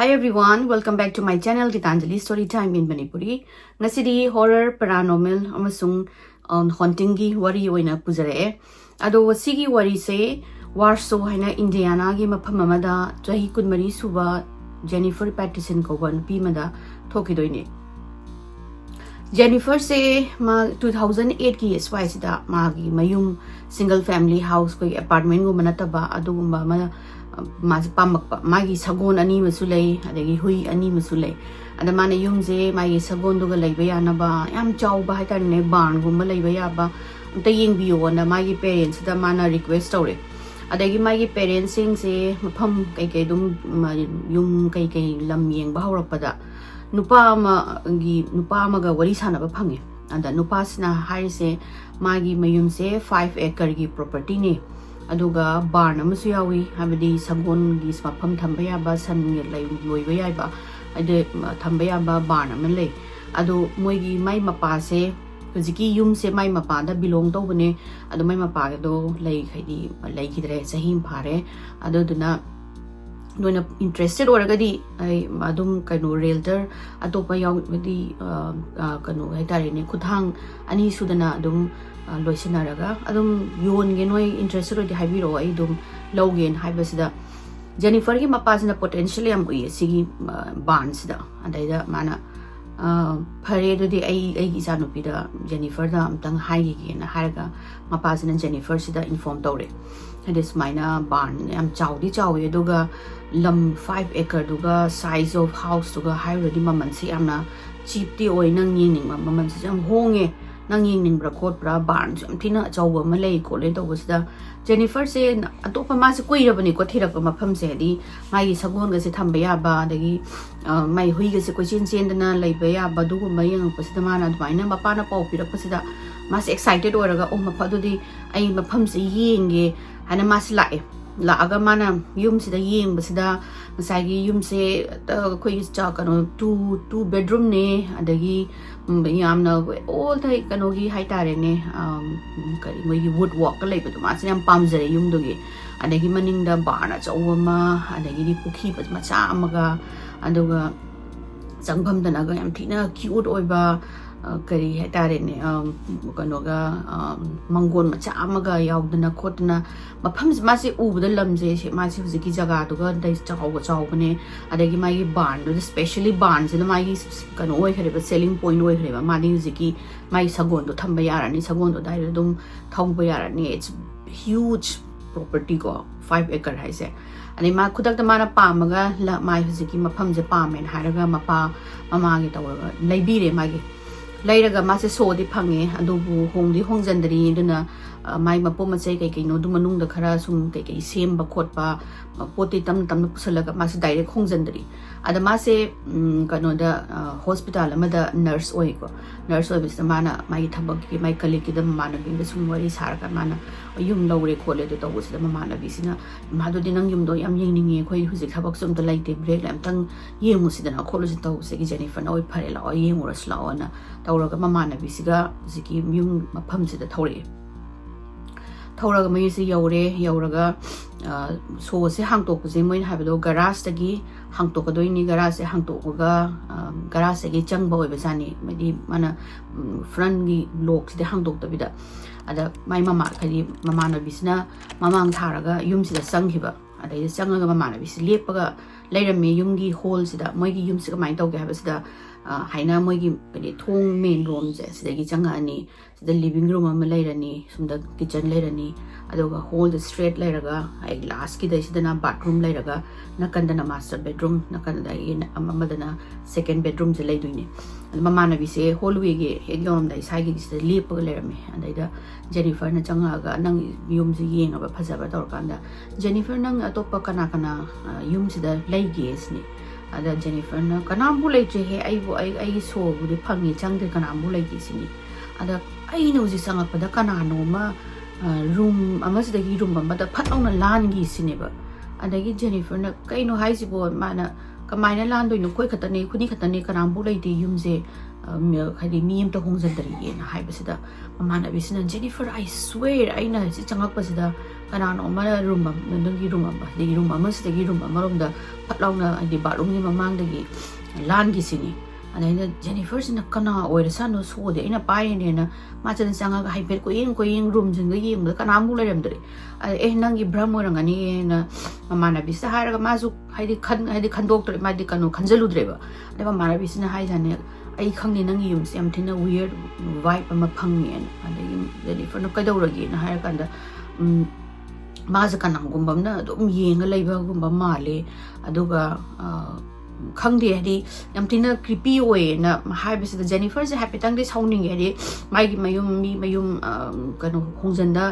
Hi everyone, welcome back to my channel Gitanjali Storytime in Manipuri. Ngasidi horror, paranormal, amasung haunting gi wari oina puzare. Ado wasigi wari se Warsaw haina Indiana gi mafam amada chahi kunmari suba Jennifer Patterson ko ban pi mada thokidoine. Jennifer se ma 2008 ki swai sida ma gi mayum single family house ko apartment go manataba adu ma magi sagon ani masulai adagi hui ani masulai ada mana yumje magi sagon duga laiba yana ba yam chau ba haita ne barn gumba laiba ya ba ta ying biyo na magi parents da mana request tawre adagi magi parents sing se mafam kai kai dum yum kai kai lam yeng ba hawrapada nupa ma ga wari sana ba phange ada nupa sina harise magi mayum se 5 acre gi property ne aduga barn amasu yawi habadi sagon gi smapam thamba ya ba san nge lai loiba ya ba ade thamba ya ba barn amalai adu moigi mai mapa se hujiki yum se mai mapa da belong to bane adu mai mapa do lai khaidi lai gidre sahim phare adu duna noina interested oragadi ai adum kanu realtor atopa yawdi kanu haitare ne khuthang ani sudana adum loisinaraga adum yon ge noi interested odi haibiro ai dum logen haibasida Jennifer gi mapasina potentially am ui sigi barns da adaida mana phare dodi ai gi sanupi da Jennifer da amtang hai gi na haraga mapasina Jennifer sida inform tawre this mina barn am chawdi chawi duga lam 5 acre duga size of house duga hairadi maman si amna cheap ti oi nang ning maman si am honge nang ning bra khot bra barn jam thina chawba ma lei ko le tawsida Jennifer se atopa ma se kuira bani ko thira ko mafam se di mai sagon ga se thamba ya ba dagi mai hui ga se ko chen chen dana leiba ya ba du ko mai yang pasida mana dmaina mapa na pau pira pasida mas excited oraga ma phadu di ai mafam se yenge ana mas lae laaga mana yum sida yeng basida masagi yum se koi cha kano two bedroom ne adagi yamna all thai kano gi haitare ne kari moi wood walk lai bedu ma siam pamjare yum dogi adagi maning da bana chawma adagi di pukhi pa macha amaga aduga changpham dana ga yam thina cute oiba kari haitare ne kano ga mangon macha amaga yaudana khotna mafam masi ubda lamje se masi huziki jaga duga dai chawbane adagi mai barn do especially barns in mai kano oi khare ba selling point oi khare ba madi huziki mai sagon do thamba yarani sagon do dai dum thongba yarani it's huge property go 5 acre haise ani ma khudak da mana pamaga la mai huziki mafam je pamen haraga mapa mama gi tawga leibire magi lairaga mase so di phange adubu hongdi hongjandri duna mai mapo machai kai kai no du manung da khara sum kai kai semba khotpa poti tam pusalaga mase direct hongjandri ada mase kano da hospital amada nurse oi ko nurse oi bis mana mai thabak ki mai kali ki da mana bin sum wari saraka mana yum lawre khole do tawu sida mana bisina madu dinang yum do yam yengningi khoi huji thabak sum da laite break lam tang yengu sida na kholo sin tawu se ki Jennifer na oi phare la oi yengu ras la ona tawraga mamana bisiga ziki yum mafam sida thawre thawraga mai se yauraga so se hangtok je moin habdo garage tagi hangtok doini garage hangtoga garage gi changba oi bazani madi mana front gi lock de hangtok tabida ada mai mama khali mama na bisna mamang tharaga yum sida sanghiba ada changaga mama na bis lepaga leirame yum gi hole sida moi gi yum sida mai tawge habasida haina moigi kani thong main room je sidagi changa ani sida living room ama lairani sumda kitchen lairani adoga hall the straight lairaga ai glass ki dai sidana bathroom lairaga nakandana master bedroom nakanda in amadana second bedroom je laiduine mama na bise hallway ge hegom dai sai gi sida lepaga lairame adaida Jennifer na changa ga nang yum ji yenga ba phajaba torkanda Jennifer nang atopa kana yum sida laige sni ada Jennifer na kanambu leche he ai so budi phangi changde kanambu leche sini ada ai no ji sanga pada kanano ma room amasida gi room ba da phatona lan gi sini ba ada gi Jennifer na kaino haisi bo mana kamaina lan do no koi khatane khuni khatane kanambu leite yumje khadi miem to hongjandari na haibasida mamana bisina Jennifer I swear aina si changak pasida kanano mana room nungi room the room amasdagi room amaromda patlauna the bathroom ni mamangdagi lan gi sini ana Jennifer sina kana oirasa no so de ina pai ne na ma chan sanga ga hyper ko ing room jing gi yim kana mu lerem dre nangi brahmo rangani na mamana bisa hara ga mazu haidi khan doctor ma di kanu khanjalu dre ba de mamana bisina hai jane ai khangni nangi yum sem thina weird vibe ama phangi en ade Jennifer no kadawragi na hara kanda maza kanamgum na dum yenga leiba gumba male aduga khangdi hadi yamtina creepy way na haibis the Jennifer se happy tang this hounding hadi mai mayum kanu hongjanda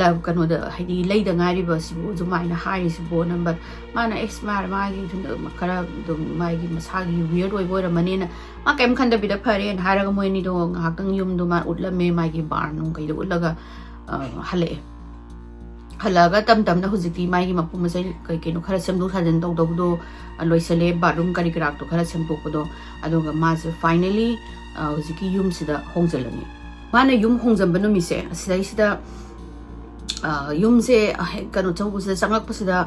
love kanu da hadi leida ngari ba sibu zumai na hai sibu number mana ex mar magi thunda makara dum magi masagi weird way boy ramane na ma kem khanda bi da phare en haraga moini do ngakang yum do ma utlame magi bar nung kai do ulaga hale halaga tam na huziki mai gi mapu masai kai kenu khara semdu sajan dog do loisale bathroom kari krak to khara sempu podo adoga mas finally huziki yum sida hongjalani mana yum hongjamba no mise sida yum se kanu chau sida sangak pasida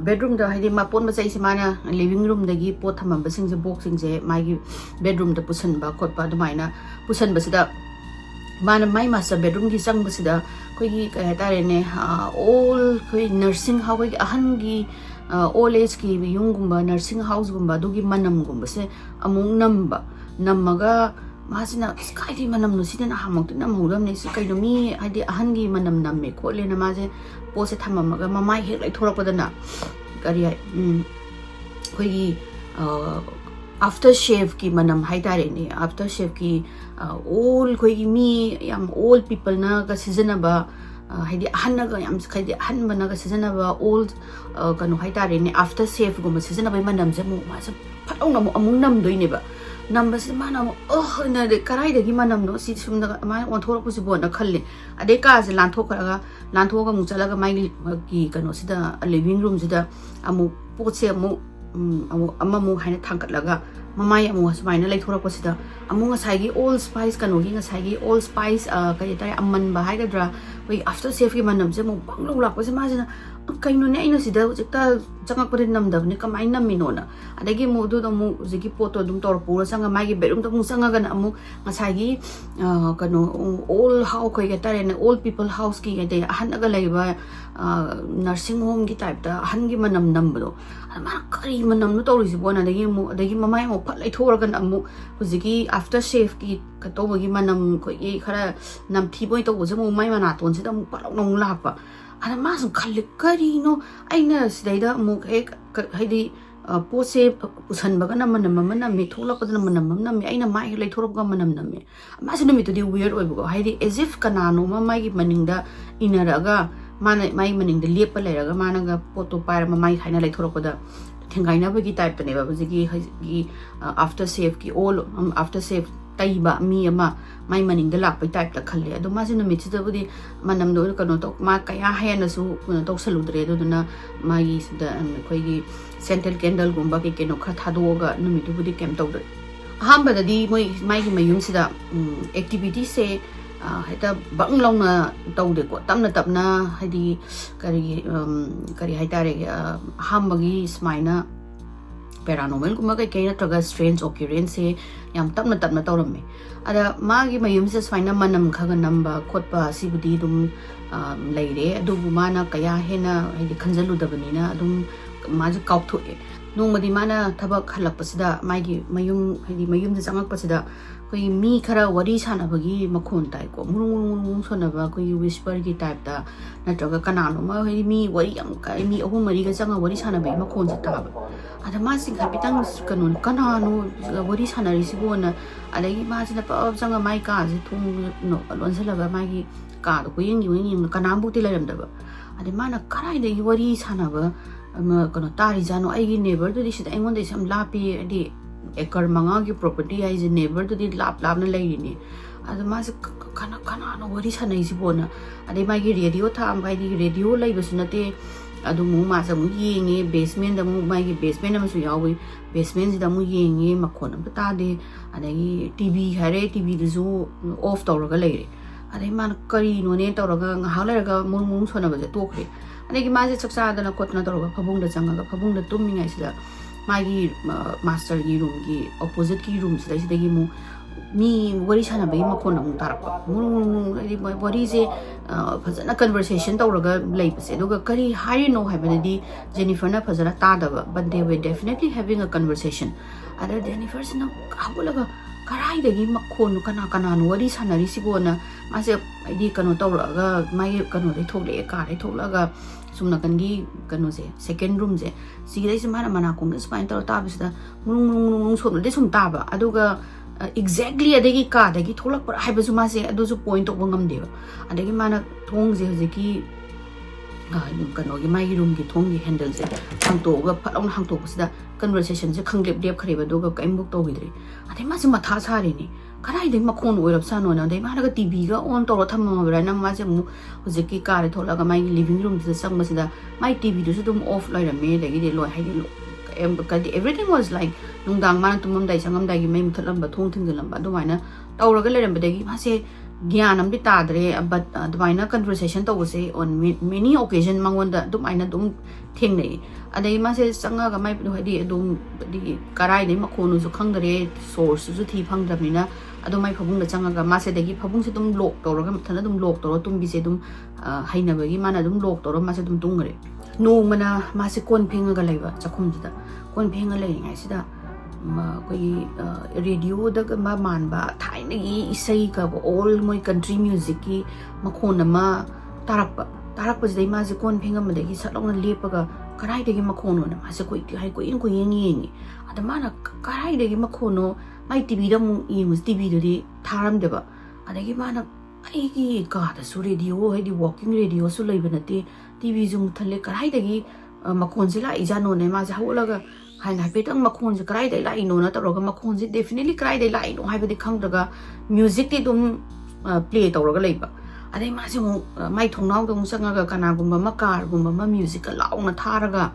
bedroom da haidi mapon masai se mana living room dagi pot thamamba sing je box sing je mai gi bedroom da pusan ba khotpa dumaina pusan basida mana mai master bedroom gi sang basida koi kaya tare ne all koi nursing house koi ahan gi all age ki yung gumba nursing house gumba dugi manam gumba se among namaga masina sky di manam no siden ahamok nam hodam ne kai no mi hadi ahan gi manam namme ko le na maje pose thamamaga mamai hek lai thorak padana kari koi gi after shave ki manam haitare ne after shave ki all koi mi yam all people na ka season ba haidi ahanna ga yam khaidi ahan bana ga season ba old kanu haitare ne after shave go season ba manam je mu ma sa phatong na mu amung nam doi ne ba number se mana na de karai de gi manam no si sum da ma on thor ko si bo na khalle ade ka se lan thok ga mu chala ga mai gi kanu si da living room si da amu poche mu amamu haina thangkat laga mamai amu smaina lai thora pasida amu ngasai gi all spice kanu gi ngasai gi all spice kai tare amman ba haiga dra we after shave gi manam je mu banglo lak pase ma jina kaino ne aina sida jekta changak pare nam da ne kamai nam mi no na adagi mu du mu jigi poto dum tor pura sanga mai gi bedroom to mu sanga ga amu ngasai gi kanu all how kai ga tare ne all people house ki ga de han aga lai ba nursing home gi type da han gi manam nam blo ma kari manam no tori si bona adagi mamai mo phat lai thor ga amu hujigi after shave ki ka to gi manam ko e khara nam thi boi to je mu mai mana ton si da mu palok nong la pa ana ma sam khalik kari no aina sidaida mu haidi pose usan baga na manam me thola ko na manam me aina mai lai thorop ga manam me ma sinu mi to di weird oi bugo haidi as if kanano ma mai gi maninda inaraga mana mai maninda lepa leraga mana ga poto par ma mai khaina lai thorop da thengaina bagi type ne ba bagi after shave ki all after shave taiba mi ama mai maninda lak pai type la khalle ado ma sinu mi chida budi manam do kano to ma kaya hena su to saludre do na mai sida koi gi central candle gumba ke keno kha thadoga numi tu budi kem tawde ahamba da di mai gi mayum sida activity se heta bang long na tawde ko tapna hadi kari haitare ahamba gi smaina paranormal gumba ke kaina traga strange occurrence se yam tapna tawramme ada magi mayum se smaina manam khaga namba khotpa sibudi dum leire adu mana kaya hena hadi khanjalu dabanina adum maji kautho e nongmadi mana thabak halapasida magi mayum hadi mayum da changakpasida koi mi khara wari sanabagi makhon tai ko murung sonaba koi whisper gi type da natraga kanano ma hadi mi wari am kai mi ahum mari ga changa wari sanabai makhon sa taba ada ma sing kapitang kanon kanano wari sanari sibona adagi ma sina pa changa mai ka se thung no lonsalaga magi ka do ko ying kanambu ti laram da ba ade mana karai de wari sanaba kono tari jano ai neighbor to this I want some lapi di ekar manga ki property ai je neighbor to di lap na lai ni adu mas kana no wari sana isi bona ade mai gi radio tha mai di radio lai basu nate adu mu ma sa mu yenge basement da mu mai gi basement am su yawi basement da mu yenge makhon am ta de ade gi tv hare tv du zo off tawra ga lai adai man kari no ne tawraga ngahalaga mung sona ba tokre adai ma se chaksa dana kotna tawraga phabung da changa phabung da tummingai sida magi master gi room gi opposite gi room sida sida gi mu mi wari sana bai makon amung tarakpa mung adi wari se fazana conversation tawraga lai pase doga kari hari no haibadi Jennifer na fazana tadaba but they were definitely having a conversation ada Jennifer sina kabulaga karai dagi makon kana no wari sana ri sigona mase adi kano tawraga mai kano dai thogle ka dai tholaga sumna kangi kano se second room je sigidai se mana kong spine taw tabisda mung so de sum taba aduga exactly adagi ka dagi tholak par haiba suma se adu su point of ngam de adagi mana thong je hojiki kano gi mai room gi thong gi handle je hangto ga phalong hangto sida conversation je khanglep dep khariba do ga kaim buk to gidri adai ma se matha sari ni karai dai makhon oirap sano na dai ma ga tv ga on to thamma bra nang ma se mu hojiki ka re thola ga mai living room je sang ma sida mai tv du su dum off lai ra me dagi de loi hai de everything was like nungdang mana tumam dai sangam dai gi mai muthalam ba thong thing lam ba do maina tawraga leram ba dagi ma se gyanam di tadre but do maina conversation to se on many occasion mangon da do maina dum thing nei adai ma se sanga ga mai do hadi dum di karai nei makhonu su khangdare source su thi phangdamina ado mai phabung da changa ga ma se dagi phabung se dum lock tawraga thana dum lock tawra tum bi se dum haina ba gi mana dum lock tawra ma se dum tungre no mana ma se kon phinga ga laiba chakhum da kon phinga lai ngai sida koi radio da ma man ba thaina gi isai ka all moi country music ki makhon ma tarakpa dai ma se kon phinga ma dagi satlong na lepa ga karai dagi makhono na ma se koi ti hai koi in koi yengi ada mana karai dagi makhono mai tv da mu mus tv do di tharam de ba adagi mana ai gi ka da su radio hai di walking radio su lai banate tv jung thale karai dagi makhon se la ijano ne ma se hawlaga hai na petang makhon se karai dai la ino na tawraga makhon se definitely karai dai la ino hai badi khangdaga music ti dum play tawraga leiba adai ma se mai thongnau dum sanga ga kana gumba ma car gumba ma music la launa tharaga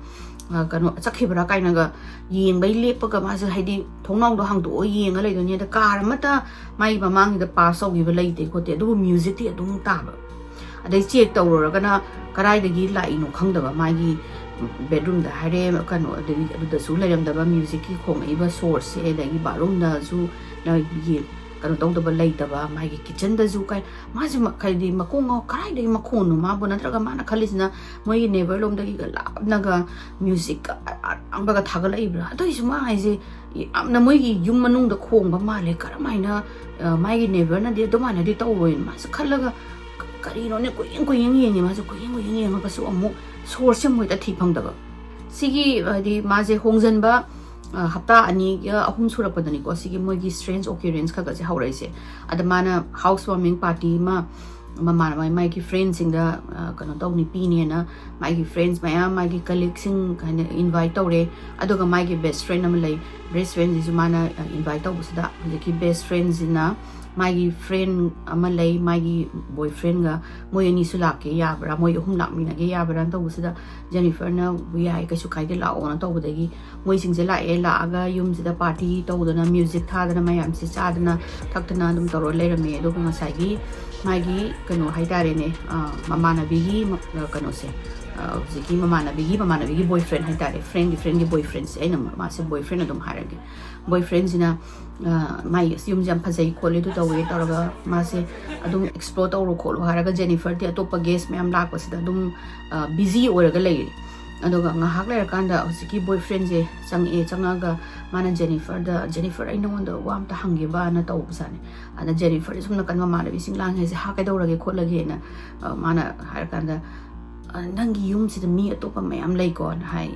kano chakhibra kaina ga yeng bai lepaga ma se haidi thongnau do hang do yenga leido ne da car mata mai mamang da pass out gi leite ko te do music ti dum ta ba adai check tawraga na karai dagi la ino khangdaga ma gi bedroom da hare kano da su lairam da ba music ki khong iba source e da gi barum da su na gi kano tong da ba lai da ba ma gi kitchen da zu kai ma ji ma kai di makong karai dai makon no ma bona tra ga ma na khalisna moi neighbor lom da gi ga la na ga music ang ba ga thagal ai bra doi su ma ai je na moi gi yum manung da khong ba ma le karamai na mai gi neighbor na de do ma na de taw boin ma sa khalaga kari no ne ko yeng ma sa ko yeng ma ba su amu source moi da thi phang da ba sigi di ma je hongjan ba hapta ani ahum sura padani ko sigi moi gi strange occurrence ka ga je haurai se adamana housewarming party ma mama my friends in the kano tawni pi ne na my friends my colleagues kind of invite tawre aduga my best friend am lai best friend is mana invite taw busda the best friends na my friend am lai my boyfriend ga moi ani sulak ke ya bra moi hum lak mi na ge ya bra taw busda Jennifer na we ai ka su kai de la on taw budagi moi sing je la e la aga yum sida party taw da na music tha da na mayam si cha da na thak da na dum tawro le rame do nga sai gi magi kano haidare ne mamana bigi kano se ziki mamana bigi boyfriend haidare friend gi boyfriend se na ma se boyfriend adum harage boyfriend ina mai yum jam phajai khole du tawe taraga ma se adum explore tawro kholo haraga Jennifer ti atopa guest me am lak pasida adum busy oraga lei adoga ngahak le kanda ziki boyfriend je changaga mana Jennifer I know the wam ta hangi ba na taw busane ana Jennifer sumna kan mama na bising lang he ha ka dawrage kholage na mana har kanda nangi yum si mi atopa mayam lai kon hai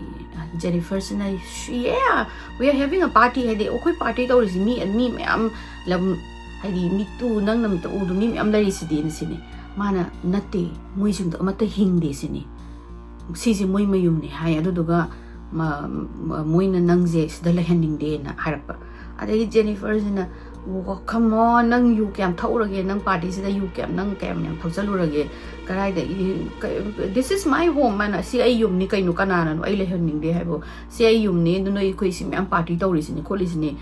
Jennifer sina yeah we are having a party hai de okoi party taw ri mi and me mayam lam hai di mi tu nang nam ta u mi am lai si din sini mana nate moi sum ta mata hing de sini sisi moi mayum ni hai adu duga moi na nangje sida la handing de na harapa adai Jennifer sina come on nang you cam thaurage nang party sida you cam nang cam yang thaujalurage karai da this is my home mana si ai yum ni kainu kanana no ai le handing de haibo si ai yum ni no noi koi si am party tawri sini kholi sini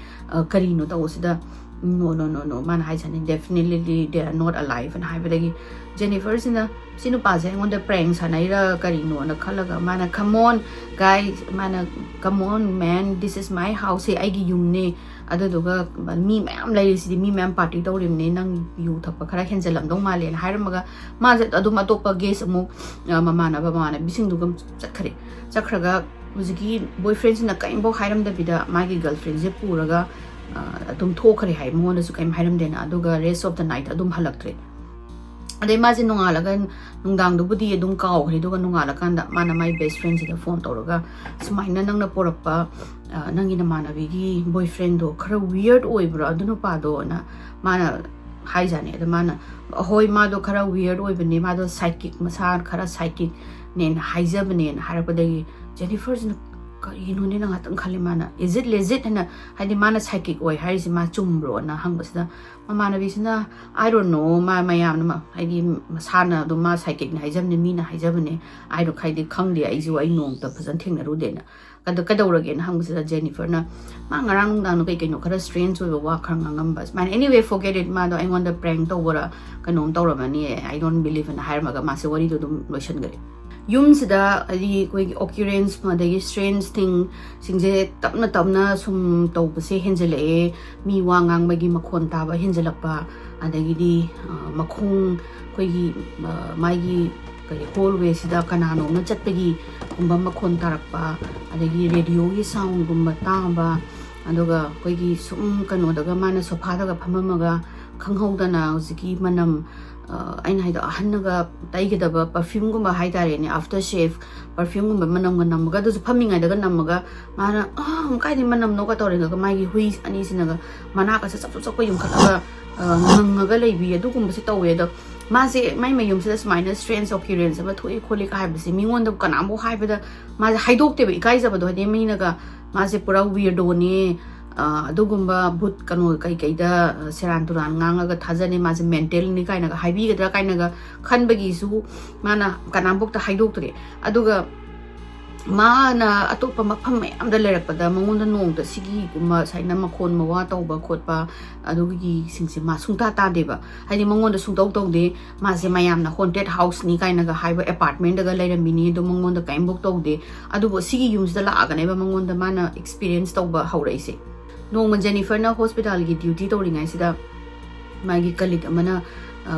kari no taw sida no man hai chani definitely they are not alive and haibadagi Jennifer sina sinu pa se ngon the prank sanaira kari no na khalaga mana come on guys mana come on man this is my house ai gi yum ne aduga mi ma'am lai si mi ma'am party tawrim ne nang yu thakpa khara henjalam dong ma len hairamaga ma je adum atopa guest amu mamana bising dugam chakhraga hujiki boyfriend sina kaim bo hairam da bida magi girlfriend je puraga adum thokare hai mona su kaim hairam dena aduga rest of the night adum halaktre ade ma je nongalaga nungdang du budi adum kaw khri duga nongala kanda mana my best friend sida phone tawraga sumaina nangna porakpa nangi na mana bigi boyfriend do khara weird oibra adunu pa do na mana hai jane da mana hoi ma do khara weird oibne ma do psychic masa khara psychic nen haijabne harapadagi Jennifer you know nang atang khali mana is it legit na hadi mana psychic oi haisi ma chumbro na hangbasda mama na bisna I don't know ma mayam na hadi masana do ma psychic na haijam ne mi na haijabne I don't khaidi khangdi ai ju ai nong ta phajan thengna ru de na kadawrage na hangbasda Jennifer na ma ngarang nung dang no kai kai no khara strange oi wa khang ngam bas man anyway forget it ma do I want the prank to wora kanom tawramani I don't believe in hire maga ma se wari do dum lotion gare yumsida adi koi occurrence madagi strange thing singje tapna sum tawbase henjele mi wangang magi makhon taba henjelakpa adagi di makhung koi gi magi koi hallway sida kanano na chatpagi kumba makhon tarakpa adagi radio gi sound gumba tamba aduga koi gi sum kano daga mana sofa daga phamamaga khanghawdana hujiki manam aina haida ahannaga taigedaba perfume gumba haidare ne after shave perfume gumba manam ga namaga du phaminga daga namaga mana kaidi manam no ka tawrenga ga magi hui ani sinaga mana ka chap ko yum khataga ngangaga leibi adu gumba se tawe da mase mai mayum se minus strange occurrence ba thoi kholi ka haibse mingon da kana mo haibada ma haidok te ba ikai jaba do de minaga mase pura weirdo ne adugumba but kanu kai kai da seran turan ngangaga thajane mase mental ni kaina ga haibi ga kaina ga khanbagi su mana kanambok ta haidok tre aduga mana atopa mapham am da lerakpada mangonda nong da sigi kuma saina makhon mawa tawba khotpa adugi singse ma sungta ta deba haidi mangonda sungtaw tawde ma se mayam na haunted house ni kaina ga haiba apartment da ga leirambini do mangonda kaimbok tawde adubo sigi yums da la aga neba mangonda mana experience tawba hauraise nong Jennifer na hospital gi duty tawringai sida magi colleague amana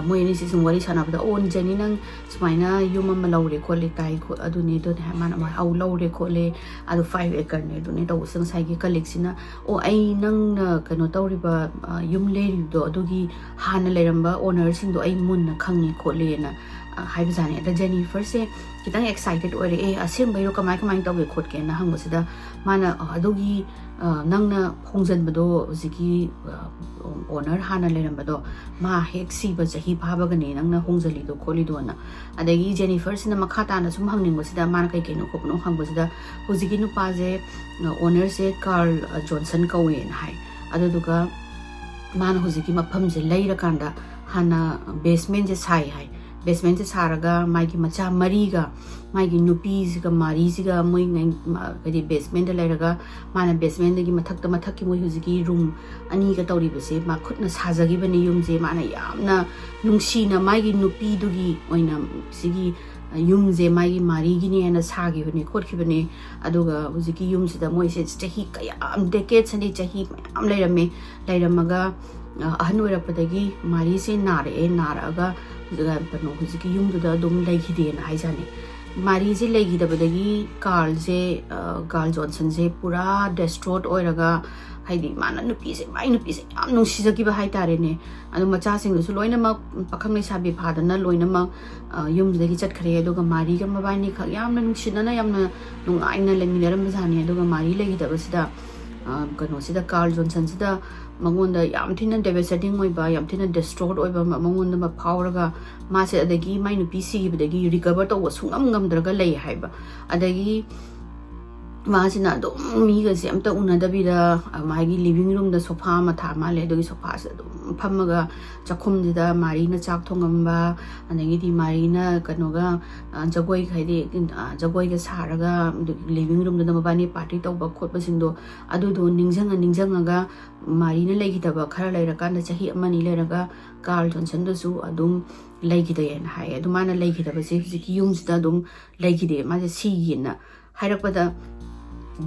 moini si sung wari sana pada on Jenny nang sumaina yuma malaure khole tai kho aduni do ne mana ma au laure khole adu 5 acre ne do ne to sang sai gi colleague sina o ai nang na kano tawriba yum leri do adugi hana leramba owner sing do ai mun na khangi khole na haiba jani da Jennifer se kitang excited ore asem bairo kamai tawge khot ke na hang basida mana adugi nangna hongjan bado ziki owner hana lerambado ma hek si ba jahi phaba gane nangna hongjali do kholi do na adagi Jennifer sina makhata na sum hangning basida man kai kai no kopno hang basida hojiki nu pa je owner se Carl Johnson kawen hai aduga man hojiki mafam je leira kanda hana basement je sai hai basement se saraga maigi macha mariga maigi nupi siga mari siga moi ngai basement da leraga mana basement gi mathak ki moi hujiki room ani ga tawri base ma khutna sajagi bani yum je mana yamna nungsi na maigi nupi dugi oina sigi yum je maigi mari gi ne na sagi bani khotki bani aduga hujiki yum sida moi se chahi kaya am decades ani chahi am leiramaga ahan oirapadagi mari se naraga pano hujiki yumduda dum leigide na haijane mari je leigidabadagi Carl Johnson je pura distraught oiraga haidi mana nupi se mai nupi se am nungsijaki ba haitare ne adu macha sing su loina ma pakhang nei sabi phadana loina ma yumdagi chatkhare aduga mari ga mabani khak yamna nungsinana yamna nungaina leminaram jani aduga mari leigidabasida kano sida Carl Johnson sida mangonda yam thina devastating oiba yam thina distraught oiba mangonda ma phawraga ma se adagi mai nupi si gibadagi recover to sungam ngamdraga lei haiba adagi 마시나 도 미가시 암따 우나다비다 마기 리빙 룸다 소파 마 타마레 도기 소파스 팜마가 자콤디다 마리나 작통엄바 아니기 마리나 그노가 저고이 가이디 저고이가 사라가 리빙 룸다 마바니 파티 tauba khotbasingdo adudo ningjangaga marina leigidaba khara leirakanda chahi amani leiraga Carl Johnson dosu adum leigide hai adumana leigidaba se huziki yumsida adum leigide ma si yina hairakpada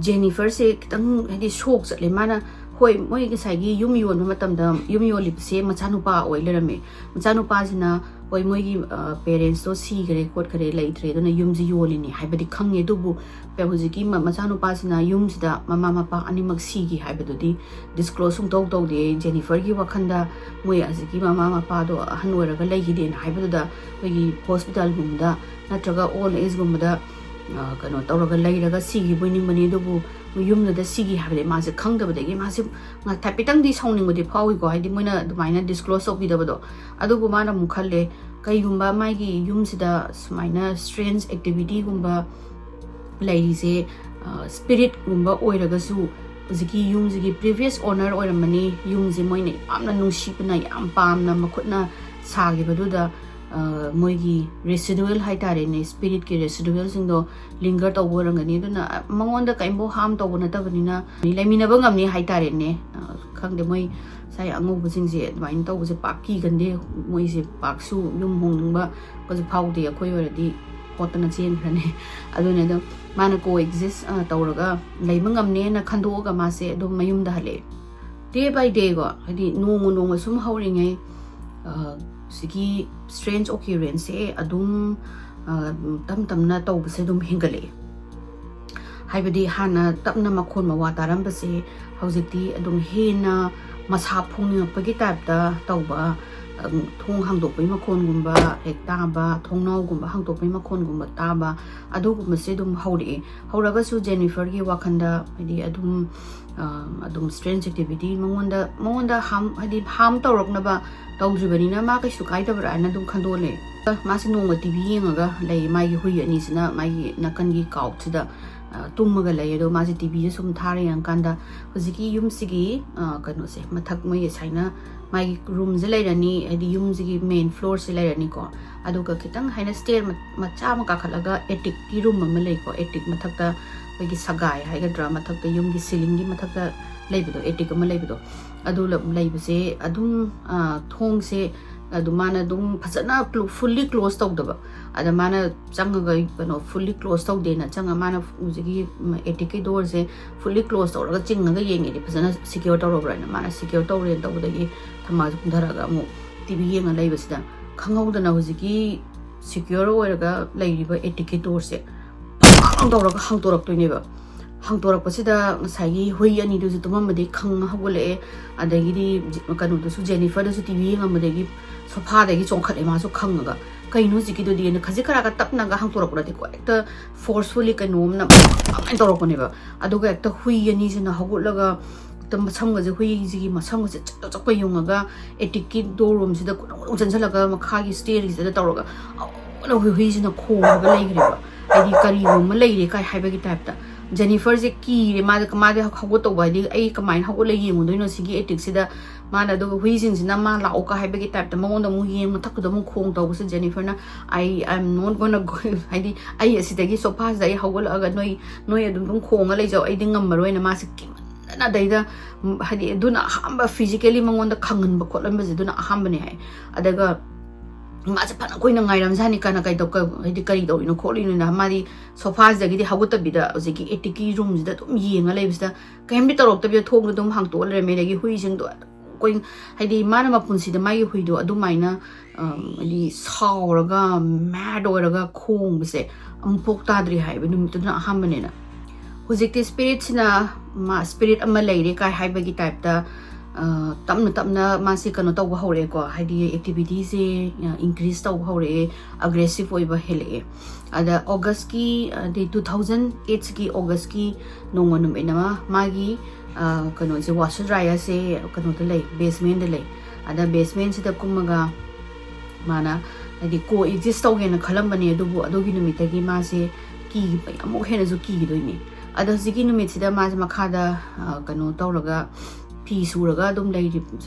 Jennifer se kitang hadi shock chatle mana hoi moi gi saigi yum yon matamda yum yolip se machanupa oilerame machanupa sina hoi moi gi parents to si gare kot kare leitre dona yumji yolini haibadi khange dubu pe huziki machanupa sina yumsida mama mapa animak si gi haibadudi disclose sung tau de Jennifer gi wakhanda moi aziki mama mapa do hanwaraga leigide haibaduda hoi hospital gumda natraga all age gumda kano tawraga leiraga sigi boining mani dubu yumna da sigi habde ma se khangdabadegi ma se nga thapitang di sawning modi phawi ko haidi moina dumaina disclose of bidabado adubu mana mukhalle kaigumba maigi yumsida sumaina strange activity gumba lairi spirit gumba oiraga su ziki yumzigi previous owner oiramani yumzi moine amna nungsipna yam pamna makhutna sagibaduda moigi residual haitare ne spirit ki residual singdo linger to borangani duna mangonda kaimbo ham to bona tabanina lemina bangam ni haitare ne khangde moi sai angu busing je main to buse pakki gande moi se paksu yum hongba ko je phaude akoi oradi hotana chen khane adune do mana co exist tawraga leibangam ne na khando ga ma se do mayum da hale day by day go hadi nong sum hauringai sigi strange occurrence adum tamna tawbase dum hingale haibadi hana tapna makhon mawa tarambase haujikti adum hena masa phungni pagi tapta tawba thong hangdokpai makhon gumba ektaba thongnau gumba hangdokpai makhon gumba taba adugumba se dum hauraga su Jennifer gi wakhanda hadi adum strange activity mongonda ham tawroknaba tawjibani ma kai su kai tabra na dum khandole ma se nong TV yengaga lei mai gi hui ani sina mai nakan gi couch da tummaga lei do ma se TV sum thare yang kanda hojiki yum sigi kano se mathak moi saina mai room je leirani adi yum sigi main floor se leirani ko aduga kitang haina stair macha ma ka khalaga attic ki room ma lei ko attic mathakta bagi sagai haiga drama mathakta yum gi ceiling gi mathakta leibido attic ma leibido adu leibase adum thong se adumana dum phasana fully closed tawdaba adamana changaga kano fully closed tawdena changa mana ujigi attic door se fully closed tawraga chingaga yengedi phasana secure tawrobra na mana secure tawre tawdagi thama dharaga mu TV yenga leibasida khangawdana ujigi secure oiraga leiriba attic door se tawraga hangtoraktoineba hangtorakpasida ngasai hui ani du tumamade khang hagole adagidi kanu du su Jennifer du su TV ngamade sofa dagi chongkhale ma su khangaga kaino jiki du di na khajikara ka tapna ga hangtorakpura de ko ekta forcefully kanom na tawrakoneba aduga ekta hui ani sina hagolaga tam samga je hui jigi masang je chakpa yungaga attic door room sida chanjalaga makha gi stair sida tawraga na hui sina khoga leigriba ai kari room leire kai haibagi type ta Jennifer je ki ma hago to ba di ai kamain hago le yeng do no sigi attic sida mana do hui jing sina ma la ka haibe gi type ta mo do mu yeng ma thak do mu khong to se Jennifer na I am not gonna go ai ai asida gi sofa dai hago la ga noi adum khong a le jaw ai ding ngam maroi na ma se ki na dai da hadi duna hamba physically mangon da khangan ba khotlan ba je duna hamba ne hai adaga maza pana koi na ngairam jani kana kai dok hedi kari do ino kholi na mari sofa jagi di haguta bida ojiki attic room da tum yenga leibista kaim bi tarok tabi thong dum hang to le me gi hui jing do koi hedi mana ma punsi da mai hui do adu maina hedi sauraga mad oraga khong bise ampok tadri hai be num tudna hamane na hojikti spirit na ma spirit ama leire kai hai ba gi type da tamna masi kano taw hore ko hadi activities increase taw hore aggressive oiba hele ada August ki de 2008 ki August ki nongonum enama magi kano je washer dryer se kano de lei basement de lei ada basement se ta kumaga mana hadi ko exist taw gena khalam bani adubu adogi numita gi ma se ki amok hena ju ki doini ꯑꯗꯣ ꯍꯧꯖꯤꯛꯀꯤ ꯅꯨꯃꯤꯠꯁꯤꯗ ꯃꯥꯁꯦ ꯃꯈꯥꯗ ꯀꯩꯅꯣ ꯇꯧꯔꯒ ꯐꯤ ꯁꯨꯔꯒ ꯑꯗꯨꯝ ꯂꯩꯔꯤ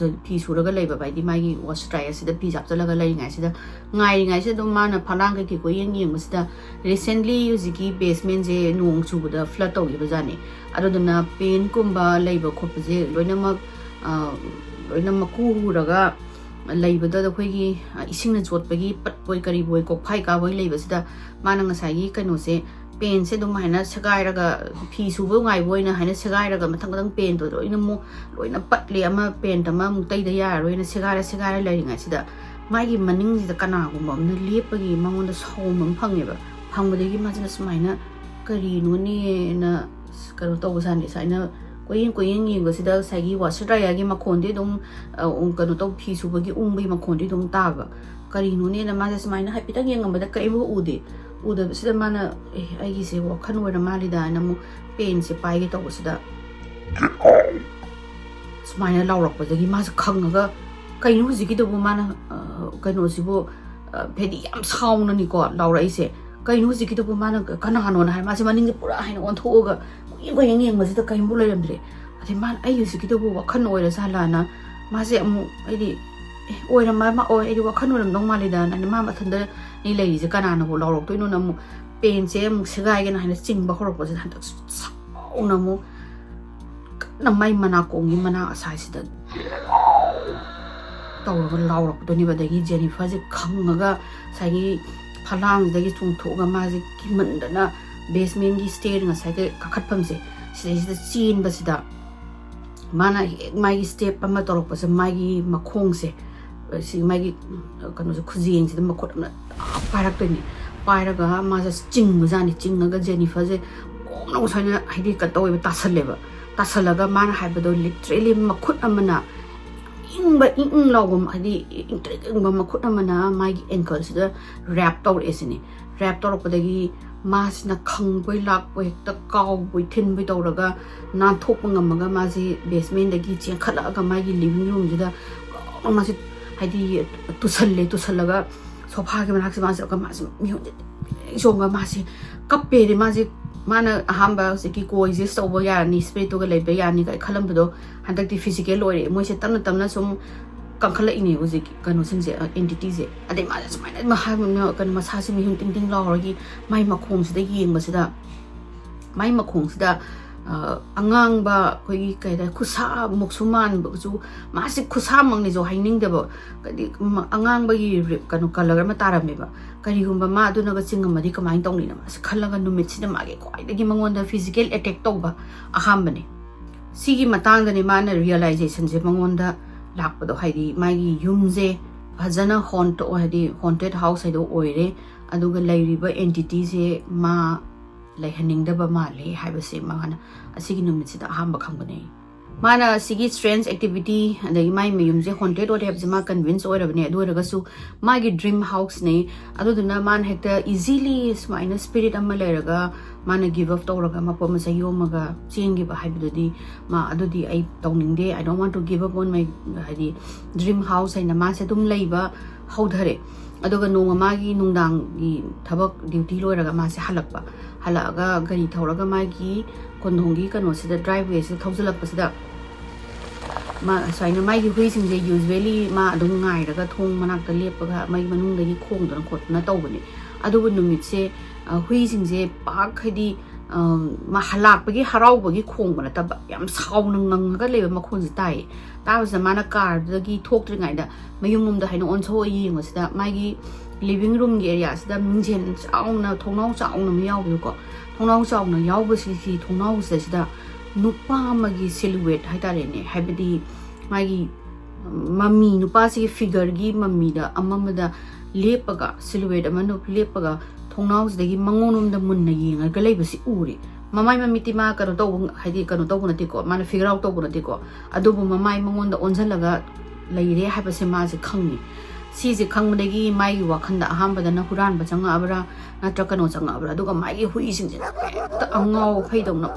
ꯐꯤ ꯁꯨꯔꯒ ꯂꯩꯕ ꯍꯥꯏꯗꯤ ꯃꯥꯒꯤ ꯋꯥꯁ ꯗ꯭ꯔꯥꯏꯌꯔꯁꯤꯗ ꯐꯤ ꯆꯥꯞꯆꯜꯂꯒ ꯂꯩꯔꯤꯉꯩꯁꯤꯗ ꯉꯥꯏꯔꯤꯉꯩꯁꯤꯗ ꯑꯗꯨꯝ ꯃꯥꯅ ꯐꯂꯥꯡ ꯀꯩꯀꯩ ꯀꯣꯏꯌꯦꯡ ꯌꯦꯡꯕꯁꯤꯗ ꯔꯤꯁꯦꯟꯠꯂꯤ ꯍꯧꯖꯤꯛꯀꯤ ꯕꯦꯁꯃꯦꯟꯁꯦ ꯅꯣꯡ ꯆꯨꯕꯗ ꯐ꯭ꯂꯠ ꯇꯧꯈꯤꯕꯖꯥꯠꯅꯤ ꯑꯗꯨꯗꯨꯅ ꯄꯦꯟꯠꯀꯨꯝꯕ ꯂꯩꯕ ꯈꯣꯠꯄꯁꯦ ꯂꯣꯏꯅꯃꯛ ꯃꯀꯨ ꯍꯨꯔꯒ ꯂꯩꯕꯗ ꯑꯩꯈꯣꯏꯒꯤ ꯏꯁꯤꯡꯅ ꯆꯣꯠꯄꯒꯤ ꯄꯠꯄꯣꯏ ꯀꯔꯤꯕꯣꯏ ꯀꯣꯛꯐꯥꯏ ꯀꯥꯕꯣꯏ ꯂꯩꯕꯁꯤꯗ ꯃꯥꯅ ꯉꯁꯥꯏꯒꯤ ꯀꯩꯅꯣꯁꯦ ꯄꯦꯟꯁꯦ ꯑꯗꯨꯝ ꯍꯥꯏꯅ ꯁꯦꯒꯥꯏꯔꯒ ꯐꯤ ꯁꯨꯕ ꯉꯥꯏꯕ ꯑꯣꯏꯅ ꯍꯥꯏꯅ ꯁꯦꯒꯥꯏꯔꯒ ꯃꯊꯪ ꯄꯦꯟꯇꯣ ꯂꯣꯏꯅ ꯄꯠꯂꯦ ꯑꯃ ꯄꯦꯟꯠ ꯑꯃꯃꯨꯛ ꯇꯩꯗ ꯌꯥꯔꯔꯣꯏꯅ ꯁꯦꯒꯥꯏꯔ ꯂꯩꯔꯤꯉꯩꯁꯤꯗ ꯃꯥꯒꯤ ꯃꯅꯤꯡꯁꯤꯗ ꯀꯅꯥꯒꯨꯝꯕ ꯑꯃꯅ ꯂꯦꯞꯄꯒꯤ ꯃꯉꯣꯟꯗ ꯁꯥꯎꯝ ꯑꯃ ꯐꯪꯉꯦꯕ ꯐꯪꯕꯗꯒꯤ ꯃꯥꯁꯤꯅ ꯁꯨꯃꯥꯏꯅ ꯀꯔꯤꯅꯣꯅꯦꯅ ꯀꯩꯅꯣ ꯇꯧꯕꯖꯥꯠꯅꯤ ꯁꯨꯃꯥꯏꯅ ꯀꯣꯏꯌꯦꯡ ꯌꯦꯡꯕꯁꯤꯗ ꯉꯁꯥꯏꯒꯤ ꯋꯥꯁꯔ ꯗ꯭ꯔꯥꯏꯌꯔꯒꯤ ꯃꯈꯣꯟꯗꯤ ꯑꯗꯨꯝ ꯀꯩꯅꯣ ꯇꯧ ꯐꯤ ꯁꯨꯕꯒꯤ ꯎꯪꯕꯒꯤ ꯃꯈꯣꯟꯗꯤ ꯑꯗꯨꯝ ꯇꯥꯕ ꯀꯔꯤꯅꯣꯅꯦꯅ ꯃꯥꯁꯦ ꯁꯨꯃꯥꯏꯅ ꯍꯥꯏꯐꯦꯠꯇꯪ ꯌꯦꯡꯉꯝꯕꯗ ꯀꯔꯤꯝꯐꯥꯎ ꯎꯗꯕꯁꯤꯗ ꯃꯥꯅ ꯑꯩꯒꯤꯁꯦ ꯋꯥꯈꯜ ꯑꯣꯏꯔ ꯃꯥꯜꯂꯤꯗ ꯍꯥꯏꯅ ꯑꯃꯨꯛ ꯄꯦꯟꯁꯦ ꯄꯥꯏꯒꯦ ꯇꯧꯕꯁꯤda ꯁꯨꯃꯥꯏꯅ ꯂꯥꯎꯔꯛꯄꯗꯒꯤ ꯃꯥꯁꯦ ꯈꯪꯉꯒ ꯀꯩꯅꯣ ꯍꯧꯖꯤꯛꯀꯤꯗꯨꯕꯨ ꯃꯥꯅ ꯀꯩꯅꯣꯁꯤꯕꯨ ꯍꯥꯏꯗꯤ ꯌꯥꯝ ꯁꯥꯎꯅꯅꯤꯀꯣ ꯂꯥꯎꯔꯛꯏꯁꯦ ꯀꯩꯅꯣ ꯍꯧꯖꯤꯛꯀꯤꯗꯨꯕꯨ ꯃꯥꯅ ꯀꯅꯥꯅꯣꯅ ꯍꯥꯏ ꯃꯥꯁꯦ ꯃꯅꯤꯡꯁꯦ ꯄꯨꯔꯥ ꯍꯥꯏꯅ ꯑꯣꯟꯊꯣꯛꯑꯒ ꯀꯣꯏꯌꯦꯡ ꯌꯦꯡꯕꯁꯤꯗ ꯀꯩꯝꯐꯥꯎ ꯂꯩꯔꯝꯗ꯭ꯔꯦ ꯑꯗꯩ ꯃꯥꯅ ꯑꯩ ꯍꯧꯖꯤꯛꯀꯤꯗꯨꯕꯨ ꯋꯥꯈꯜ ꯑꯣꯏꯔꯖꯥꯠꯂꯥꯅ ꯃꯥꯁꯦ ꯑꯃꯨꯛ ꯑꯩꯗꯤ ꯑꯩꯗꯤ ꯋꯥꯈꯜ ꯑꯣꯏꯔꯝꯗꯧ ꯃꯥꯜꯂꯤꯗꯅ ꯃꯥ ꯃꯊꯟꯗ ꯅꯤ ꯂꯩꯔꯤꯁꯦ ꯀꯅꯥꯅꯕꯨ ꯂꯥꯎꯔꯛꯇꯣꯏꯅꯣꯅ ꯑꯃꯨꯛ ꯄꯦꯟꯁꯦ ꯑꯃꯨꯛ ꯁꯦꯒꯥꯏꯒꯦꯅ ꯍꯥꯏꯅ ꯆꯤꯡꯕ ꯍꯧꯔꯛꯄꯁꯤꯗ ꯍꯟꯗꯛ ꯁꯥꯎꯅ ꯑꯃꯨꯛ ꯀꯟꯅ ꯃꯥꯏ ꯃꯅꯥꯀꯣꯡꯒꯤ ꯃꯅꯥ ꯑꯁꯥꯏꯁꯤꯗ ꯇꯧꯔꯒ ꯂꯥꯎꯔꯛꯄꯗꯨꯅꯦꯕ ꯑꯗꯒꯤ ꯖꯦꯅꯤꯐꯔꯁꯦ ꯈꯪꯉꯒ ꯉꯁꯥꯏꯒꯤ ꯐꯂꯥꯡꯁꯤꯗꯒꯤ ꯆꯣꯡꯊꯣꯛꯑꯒ ꯃꯥꯁꯦ ꯀꯤꯃꯟꯗꯅ ꯕꯦꯁꯃꯦꯟꯒꯤ ꯁ꯭ꯇꯦꯌꯔ ꯉꯁꯥꯏꯒꯤ ꯀꯥꯈꯠꯐꯝꯁꯦ ꯁꯤꯗꯩꯁꯤꯗ ꯆꯦꯟꯕꯁꯤꯗ ꯃꯥꯅ ꯍꯦꯛ ꯃꯥꯒꯤ ꯁ꯭ꯇꯦꯞ ꯑꯃ ꯇꯧꯔꯛꯄꯁꯦ ꯃꯥꯒꯤ ꯃꯈꯣꯡꯁꯦ ꯁꯤ ꯃꯥꯒꯤ ꯀꯩꯅꯣꯁꯦ ꯈꯨꯖꯦꯡꯁꯤꯗ ꯃꯈꯨꯠ ꯑꯃꯅ ꯄꯥꯏꯔꯛꯇꯣꯏꯅꯤ ꯄꯥꯏꯔꯒ ꯃꯥꯁꯦ ꯆꯤꯡꯕꯖꯥꯠꯅꯤ ꯆꯤꯡꯉꯒ ꯖꯦꯅꯤꯐꯔꯁꯦ ꯀꯣꯝꯅ ꯉꯁꯥꯏꯅ ꯍꯥꯏꯗꯤ ꯀꯩꯅꯣ ꯇꯧꯋꯦꯕ ꯇꯥꯁꯜꯂꯒ ꯃꯥꯅ ꯍꯥꯏꯕꯗꯣ ꯂꯤꯇꯔꯦꯂꯤ ꯃꯈꯨꯠ ꯑꯃꯅ ꯏꯪ ꯂꯥꯎꯕ ꯍꯥꯏꯗꯤ ꯏꯪꯇ꯭ꯔꯤꯛ ꯏꯪꯕ ꯃꯈꯨꯠ ꯑꯃꯅ ꯃꯥꯒꯤ ꯑꯦꯡꯀꯜꯁꯤꯗ ꯔꯦꯞ ꯇꯧꯔꯛꯑꯦ ꯁꯤꯅꯤ ꯔꯦꯞ ꯇꯧꯔꯛꯄꯗꯒꯤ ꯃꯥꯁꯤꯅ ꯈꯪꯕꯣꯏ ꯂꯥꯛꯄꯣꯏ ꯍꯦꯛꯇ ꯀꯥꯎꯕꯣꯏ ꯊꯤꯟꯕꯣꯏ ꯇꯧꯔꯒ ꯅꯥꯟꯊꯣꯛꯄ ꯉꯝꯃꯒ ꯃꯥꯁꯤ ꯕꯦꯁꯃꯦꯟꯗꯒꯤ ꯆꯦꯟꯈꯠꯂꯛꯑꯒ ꯃꯥꯒꯤ ꯂꯤꯚꯤꯡ ꯔꯨꯝꯁꯤꯗ ꯃꯥꯁꯤ ꯍꯥꯏꯗꯤ ꯇꯨꯁꯜꯂꯒ ꯁꯣꯐꯥꯒꯤ ꯃꯅꯥꯛꯁꯦ ꯃꯥꯁꯦ ꯃꯤꯍꯨꯟꯁꯦ ꯆꯣꯡꯉꯒ ꯃꯥꯁꯦ ꯀꯞꯄꯦꯗꯤ ꯃꯥꯅ ꯑꯍꯥꯟꯕ ꯍꯧꯖꯤꯛꯀꯤ ꯀꯣꯑꯦꯛꯖꯤꯁ ꯇꯧꯕ ꯌꯥꯔꯅꯤ ꯁ꯭ꯄꯤꯔꯤꯠꯇꯨꯒ ꯂꯩꯕ ꯌꯥꯔꯅꯤ ꯀꯥꯏ ꯈꯜꯂꯝꯕꯗꯣ ꯍꯟꯗꯛꯇꯤ ꯐꯤꯖꯤꯀꯦꯜ ꯑꯣꯏꯔꯦ ꯃꯣꯏꯁꯦ ꯇꯞꯅ ꯁꯨꯝ ꯀꯪꯈꯠꯂꯛꯏꯅꯦ ꯍꯧꯖꯤꯛ ꯀꯩꯅꯣꯁꯤꯡꯁꯦ ꯑꯦꯟꯇꯤꯇꯤꯁꯦ ꯑꯗꯩ ꯃꯥꯁꯦ ꯁꯨꯃꯥꯏꯅ ꯀꯩꯅꯣ ꯃꯁꯥꯁꯦ ꯃꯤꯍꯨꯟ ꯇꯤꯡ ꯂꯥꯎꯔꯒꯤ ꯃꯥꯏ ꯃꯈꯣꯡꯁꯤꯗ ꯌꯦꯡꯕꯁꯤꯗ ꯃꯥꯏ ꯃꯈꯣꯡꯁꯤꯗ ꯑꯉꯥꯡꯕ ꯑꯩꯈꯣꯏꯒꯤ ꯀꯩ ꯍꯥꯏꯇꯥꯔꯦ ꯈꯨꯠꯁꯥꯃꯨꯛꯁꯨ ꯃꯥꯟꯕꯁꯨ ꯃꯥꯁꯤ ꯈꯨꯠꯁꯥꯃꯛꯅꯤꯁꯨ ꯍꯥꯏꯅꯤꯡꯗꯕ ꯍꯥꯏꯗꯤ ꯑꯉꯥꯡꯕꯒꯤ ꯀꯩꯅꯣ ꯀꯂꯔ ꯑꯃ ꯇꯥꯔꯝꯃꯦꯕ ꯀꯔꯤꯒꯨꯝꯕ ꯃꯥ ꯑꯗꯨꯅꯒ ꯆꯤꯡꯉꯝꯃꯗꯤ ꯀꯃꯥꯏꯅ ꯇꯧꯅꯤꯅ ꯃꯥꯁꯤ ꯈꯜꯂꯒ ꯅꯨꯃꯤꯠꯁꯤꯗ ꯃꯥꯒꯤ ꯈ꯭ꯋꯥꯏꯗꯒꯤ ꯃꯉꯣꯟꯗ ꯐꯤꯖꯤꯀꯦꯜ ꯑꯦꯇꯦꯛ ꯇꯧꯕ ꯑꯍꯥꯟꯕꯅꯦ ꯁꯤꯒꯤ ꯃꯇꯥꯡꯗꯅꯦ ꯃꯥꯅ ꯔꯤꯌꯦꯂꯥꯏꯖꯦꯁꯟꯁꯦ ꯃꯉꯣꯟꯗ ꯂꯥꯛꯄꯗꯣ ꯍꯥꯏꯗꯤ ꯃꯥꯒꯤ ꯌꯨꯝꯁꯦ ꯐꯖꯅ ꯍꯥꯏꯗꯤ ꯍꯣꯟꯇꯦഡ് ꯍꯥꯎꯁ ꯍꯥꯏꯗꯣ ꯑꯣꯏꯔꯦ ꯑꯗꯨꯒ ꯂꯩꯔꯤꯕ ꯑꯦꯟꯇꯤꯇꯤꯁꯦ ꯃꯥ ꯂꯩꯍꯟꯅꯤꯡꯗꯕ ꯃꯥꯜꯂꯦ ꯍꯥꯏꯕꯁꯦ ꯃꯥꯅ ꯑꯁꯤꯒꯤ ꯅꯨꯃꯤꯠꯁꯤꯗ ꯑꯍꯥꯟꯕ ꯈꯪꯕꯅꯦ ꯃꯥꯅ ꯑꯁꯤꯒꯤ ꯁ꯭ꯇ꯭ꯔꯦꯟꯖ ꯑꯦꯛꯇꯤꯚꯤꯇꯤ ꯑꯗꯒꯤ ꯃꯥꯒꯤ ꯃꯌꯨꯝꯁꯦ ꯍꯣꯟꯇꯦഡ് ꯑꯣꯏꯔꯦ ꯍꯥꯏꯕꯁꯦ ꯃꯥ ꯀꯟꯚꯤꯟꯁ ꯑꯣꯏꯔꯕꯅꯦ ꯑꯗꯨ ꯑꯣꯏꯔꯒꯁꯨ ꯃꯥꯒꯤ ꯗ꯭ꯔꯤꯝ ꯍꯥꯎꯁꯅꯦ ꯑꯗꯨꯗꯨꯅ ꯃꯥꯅ ꯍꯦꯛꯇ ꯏꯖꯤꯂꯤ ꯁꯨꯃꯥꯏꯅ ꯁ꯭ꯄꯤꯔꯤꯠ ꯑꯃ ꯂꯩꯔꯒ ꯃꯥꯅ ꯒꯤꯚ ꯑꯞ ꯇꯧꯔꯒ ꯃꯄꯣꯠ ꯃꯆꯩ ꯌꯣꯝꯃꯒ ꯆꯦꯟꯈꯤꯕ ꯍꯥꯏꯕꯗꯨꯗꯤ ꯑꯗꯨꯗꯤ ꯑꯩ ꯇꯧꯅꯤꯡꯗꯦ ꯑꯥꯏ ꯗꯣꯟꯠ ꯋꯥꯟꯠ ꯇꯨ ꯒꯤꯚ ꯑꯞ ꯑꯣꯟ ꯃꯥꯏ ꯍꯥꯏꯗꯤ ꯗ꯭ꯔꯤꯝ ꯍꯥꯎꯁ ꯍꯥꯏꯅ ꯃꯥꯁꯦ ꯑꯗꯨꯝ ꯂꯩꯕ ꯍꯧꯙꯔꯦ ꯑꯗꯨꯒ ꯅꯣꯡꯃ ꯃꯥꯒꯤ ꯅꯨꯡꯗꯥꯡꯒꯤ ꯊꯕꯛ ꯗ꯭ꯌꯨꯇꯤ ꯂꯣꯏꯔꯒ ꯃꯥꯁꯦ ꯍꯜꯂꯛꯑꯒ ꯒꯥꯔꯤ ꯊꯧꯔꯒ ꯃꯥꯒꯤ ꯀꯣꯟꯊꯣꯡꯒꯤ ꯀꯩꯅꯣꯁꯤꯗ ꯗ꯭ꯔꯥꯏꯚꯋꯦꯁꯤꯗ ꯊꯧꯖꯤꯜꯂꯛꯄꯁꯤꯗ ꯁꯨꯃꯥꯏꯅ ꯃꯥꯒꯤ ꯍꯨꯏꯁꯤꯡꯁꯦ ꯌꯨꯖ꯭ꯋꯦꯂꯤ ꯃꯥ ꯑꯗꯨꯝ ꯉꯥꯏꯔꯒ ꯊꯣꯡ ꯃꯅꯥꯛꯇ ꯂꯦꯞꯄꯒ ꯃꯩ ꯃꯅꯨꯡꯗꯒꯤ ꯈꯣꯡꯗꯅ ꯈꯣꯠꯇꯅ ꯇꯧꯕꯅꯦ ꯑꯗꯨꯕꯨ ꯅꯨꯃꯤꯠꯁꯦ ꯍꯨꯏꯁꯤꯡꯁꯦ ꯄꯥꯛ ꯍꯥꯏꯗꯤ ꯂꯥꯛꯄꯒꯤ ꯍꯔꯥꯎꯕꯒꯤ ꯈꯣꯡꯕ ꯅꯠꯇꯕ ꯌꯥꯝ ꯁꯥꯎꯅ ꯉꯪꯉꯒ ꯂꯩꯕ ꯃꯈꯣꯟꯁꯦ ꯇꯥꯏꯌꯦ ꯇꯥꯕꯁꯤꯗ ꯃꯥꯅ ꯀꯥꯔꯗꯨꯗꯒꯤ ꯊꯣꯛꯇ꯭ꯔꯤꯉꯩꯗ ꯃꯌꯨꯝꯂꯣꯝꯗ ꯍꯥꯏꯅ ꯑꯣꯟꯊꯣꯛꯑ ꯌꯦꯡꯕꯁꯤda ꯃꯥꯒꯤ ꯂꯤꯚꯤꯡ ꯔꯨꯝꯒꯤ ꯑꯦꯔꯤꯌꯥꯁꯤꯗ ꯃꯤꯡꯖꯦꯜ ꯆꯥꯎꯅ ꯊꯣꯡꯅꯥꯎ ꯆꯥꯎꯅ ꯑꯃ ꯌꯥꯎꯕꯗꯣꯀꯣ ꯊꯣꯡꯅꯥꯎ ꯆꯥꯎꯅ ꯌꯥꯎꯕꯁꯤꯒꯤ ꯊꯣꯡꯅꯥꯎꯁꯤꯗ ꯅꯨꯄꯥ ꯑꯃꯒꯤ ꯁꯤꯂꯨꯋꯦꯠ ꯍꯥꯏꯇꯥꯔꯦꯅꯦ ꯍꯥꯏꯕꯗꯤ ꯃꯥꯒꯤ ꯃꯃꯤ ꯅꯨꯄꯥꯁꯤꯒꯤ ꯐꯤꯒꯔꯒꯤ ꯃꯃꯤꯗ ꯑꯃꯃꯗ ꯂꯦꯞꯄꯒ ꯁꯤꯂꯨꯋꯦꯠ ꯑꯃꯅ ꯂꯦꯞꯄꯒ ꯊꯣꯡꯅꯥꯎꯁꯤꯗꯒꯤ ꯃꯉꯣꯟꯂꯣꯝꯗ ꯃꯨꯟꯅ ꯌꯦꯡꯉꯒ ꯂꯩꯕꯁꯤ ꯎꯔꯦ ꯃꯃꯥꯏ ꯃꯃꯤꯠꯇꯤ ꯃꯥ ꯀꯩꯅꯣ ꯇꯧꯕ ꯍꯥꯏꯗꯤ ꯀꯩꯅꯣ ꯇꯧꯕ ꯅꯠꯇꯦꯀꯣ ꯃꯥꯅ ꯐꯤꯒꯔ ꯑꯥꯎꯠ ꯇꯧꯕ ꯅꯠꯇꯦꯀꯣ ꯑꯗꯨꯕꯨ ꯃꯃꯥꯏ ꯃꯉꯣꯟꯗ ꯑꯣꯟꯁꯤꯜꯂꯒ ꯂꯩꯔꯦ ꯍꯥꯏꯕꯁꯦ ꯃꯥꯁꯦ ꯈꯪꯉꯤ ꯁꯤꯁꯦ ꯈꯪꯕꯗꯒꯤ ꯃꯥꯒꯤ ꯋꯥꯈꯟꯗ ꯑꯍꯥꯟꯕꯗꯅ ꯍꯨꯔꯥꯟꯕ ꯆꯪꯉꯛꯑꯕ꯭ꯔꯥ ꯅꯠꯇ꯭ꯔ ꯀꯩꯅꯣ ꯆꯪꯉꯛꯑꯕ꯭ꯔꯥ ꯑꯗꯨꯒ ꯃꯥꯒꯤ ꯍꯨꯏꯁꯤꯡꯁꯤꯅ ꯍꯦꯛꯇ ꯑꯉꯥꯎ ꯐꯩꯗꯧꯅ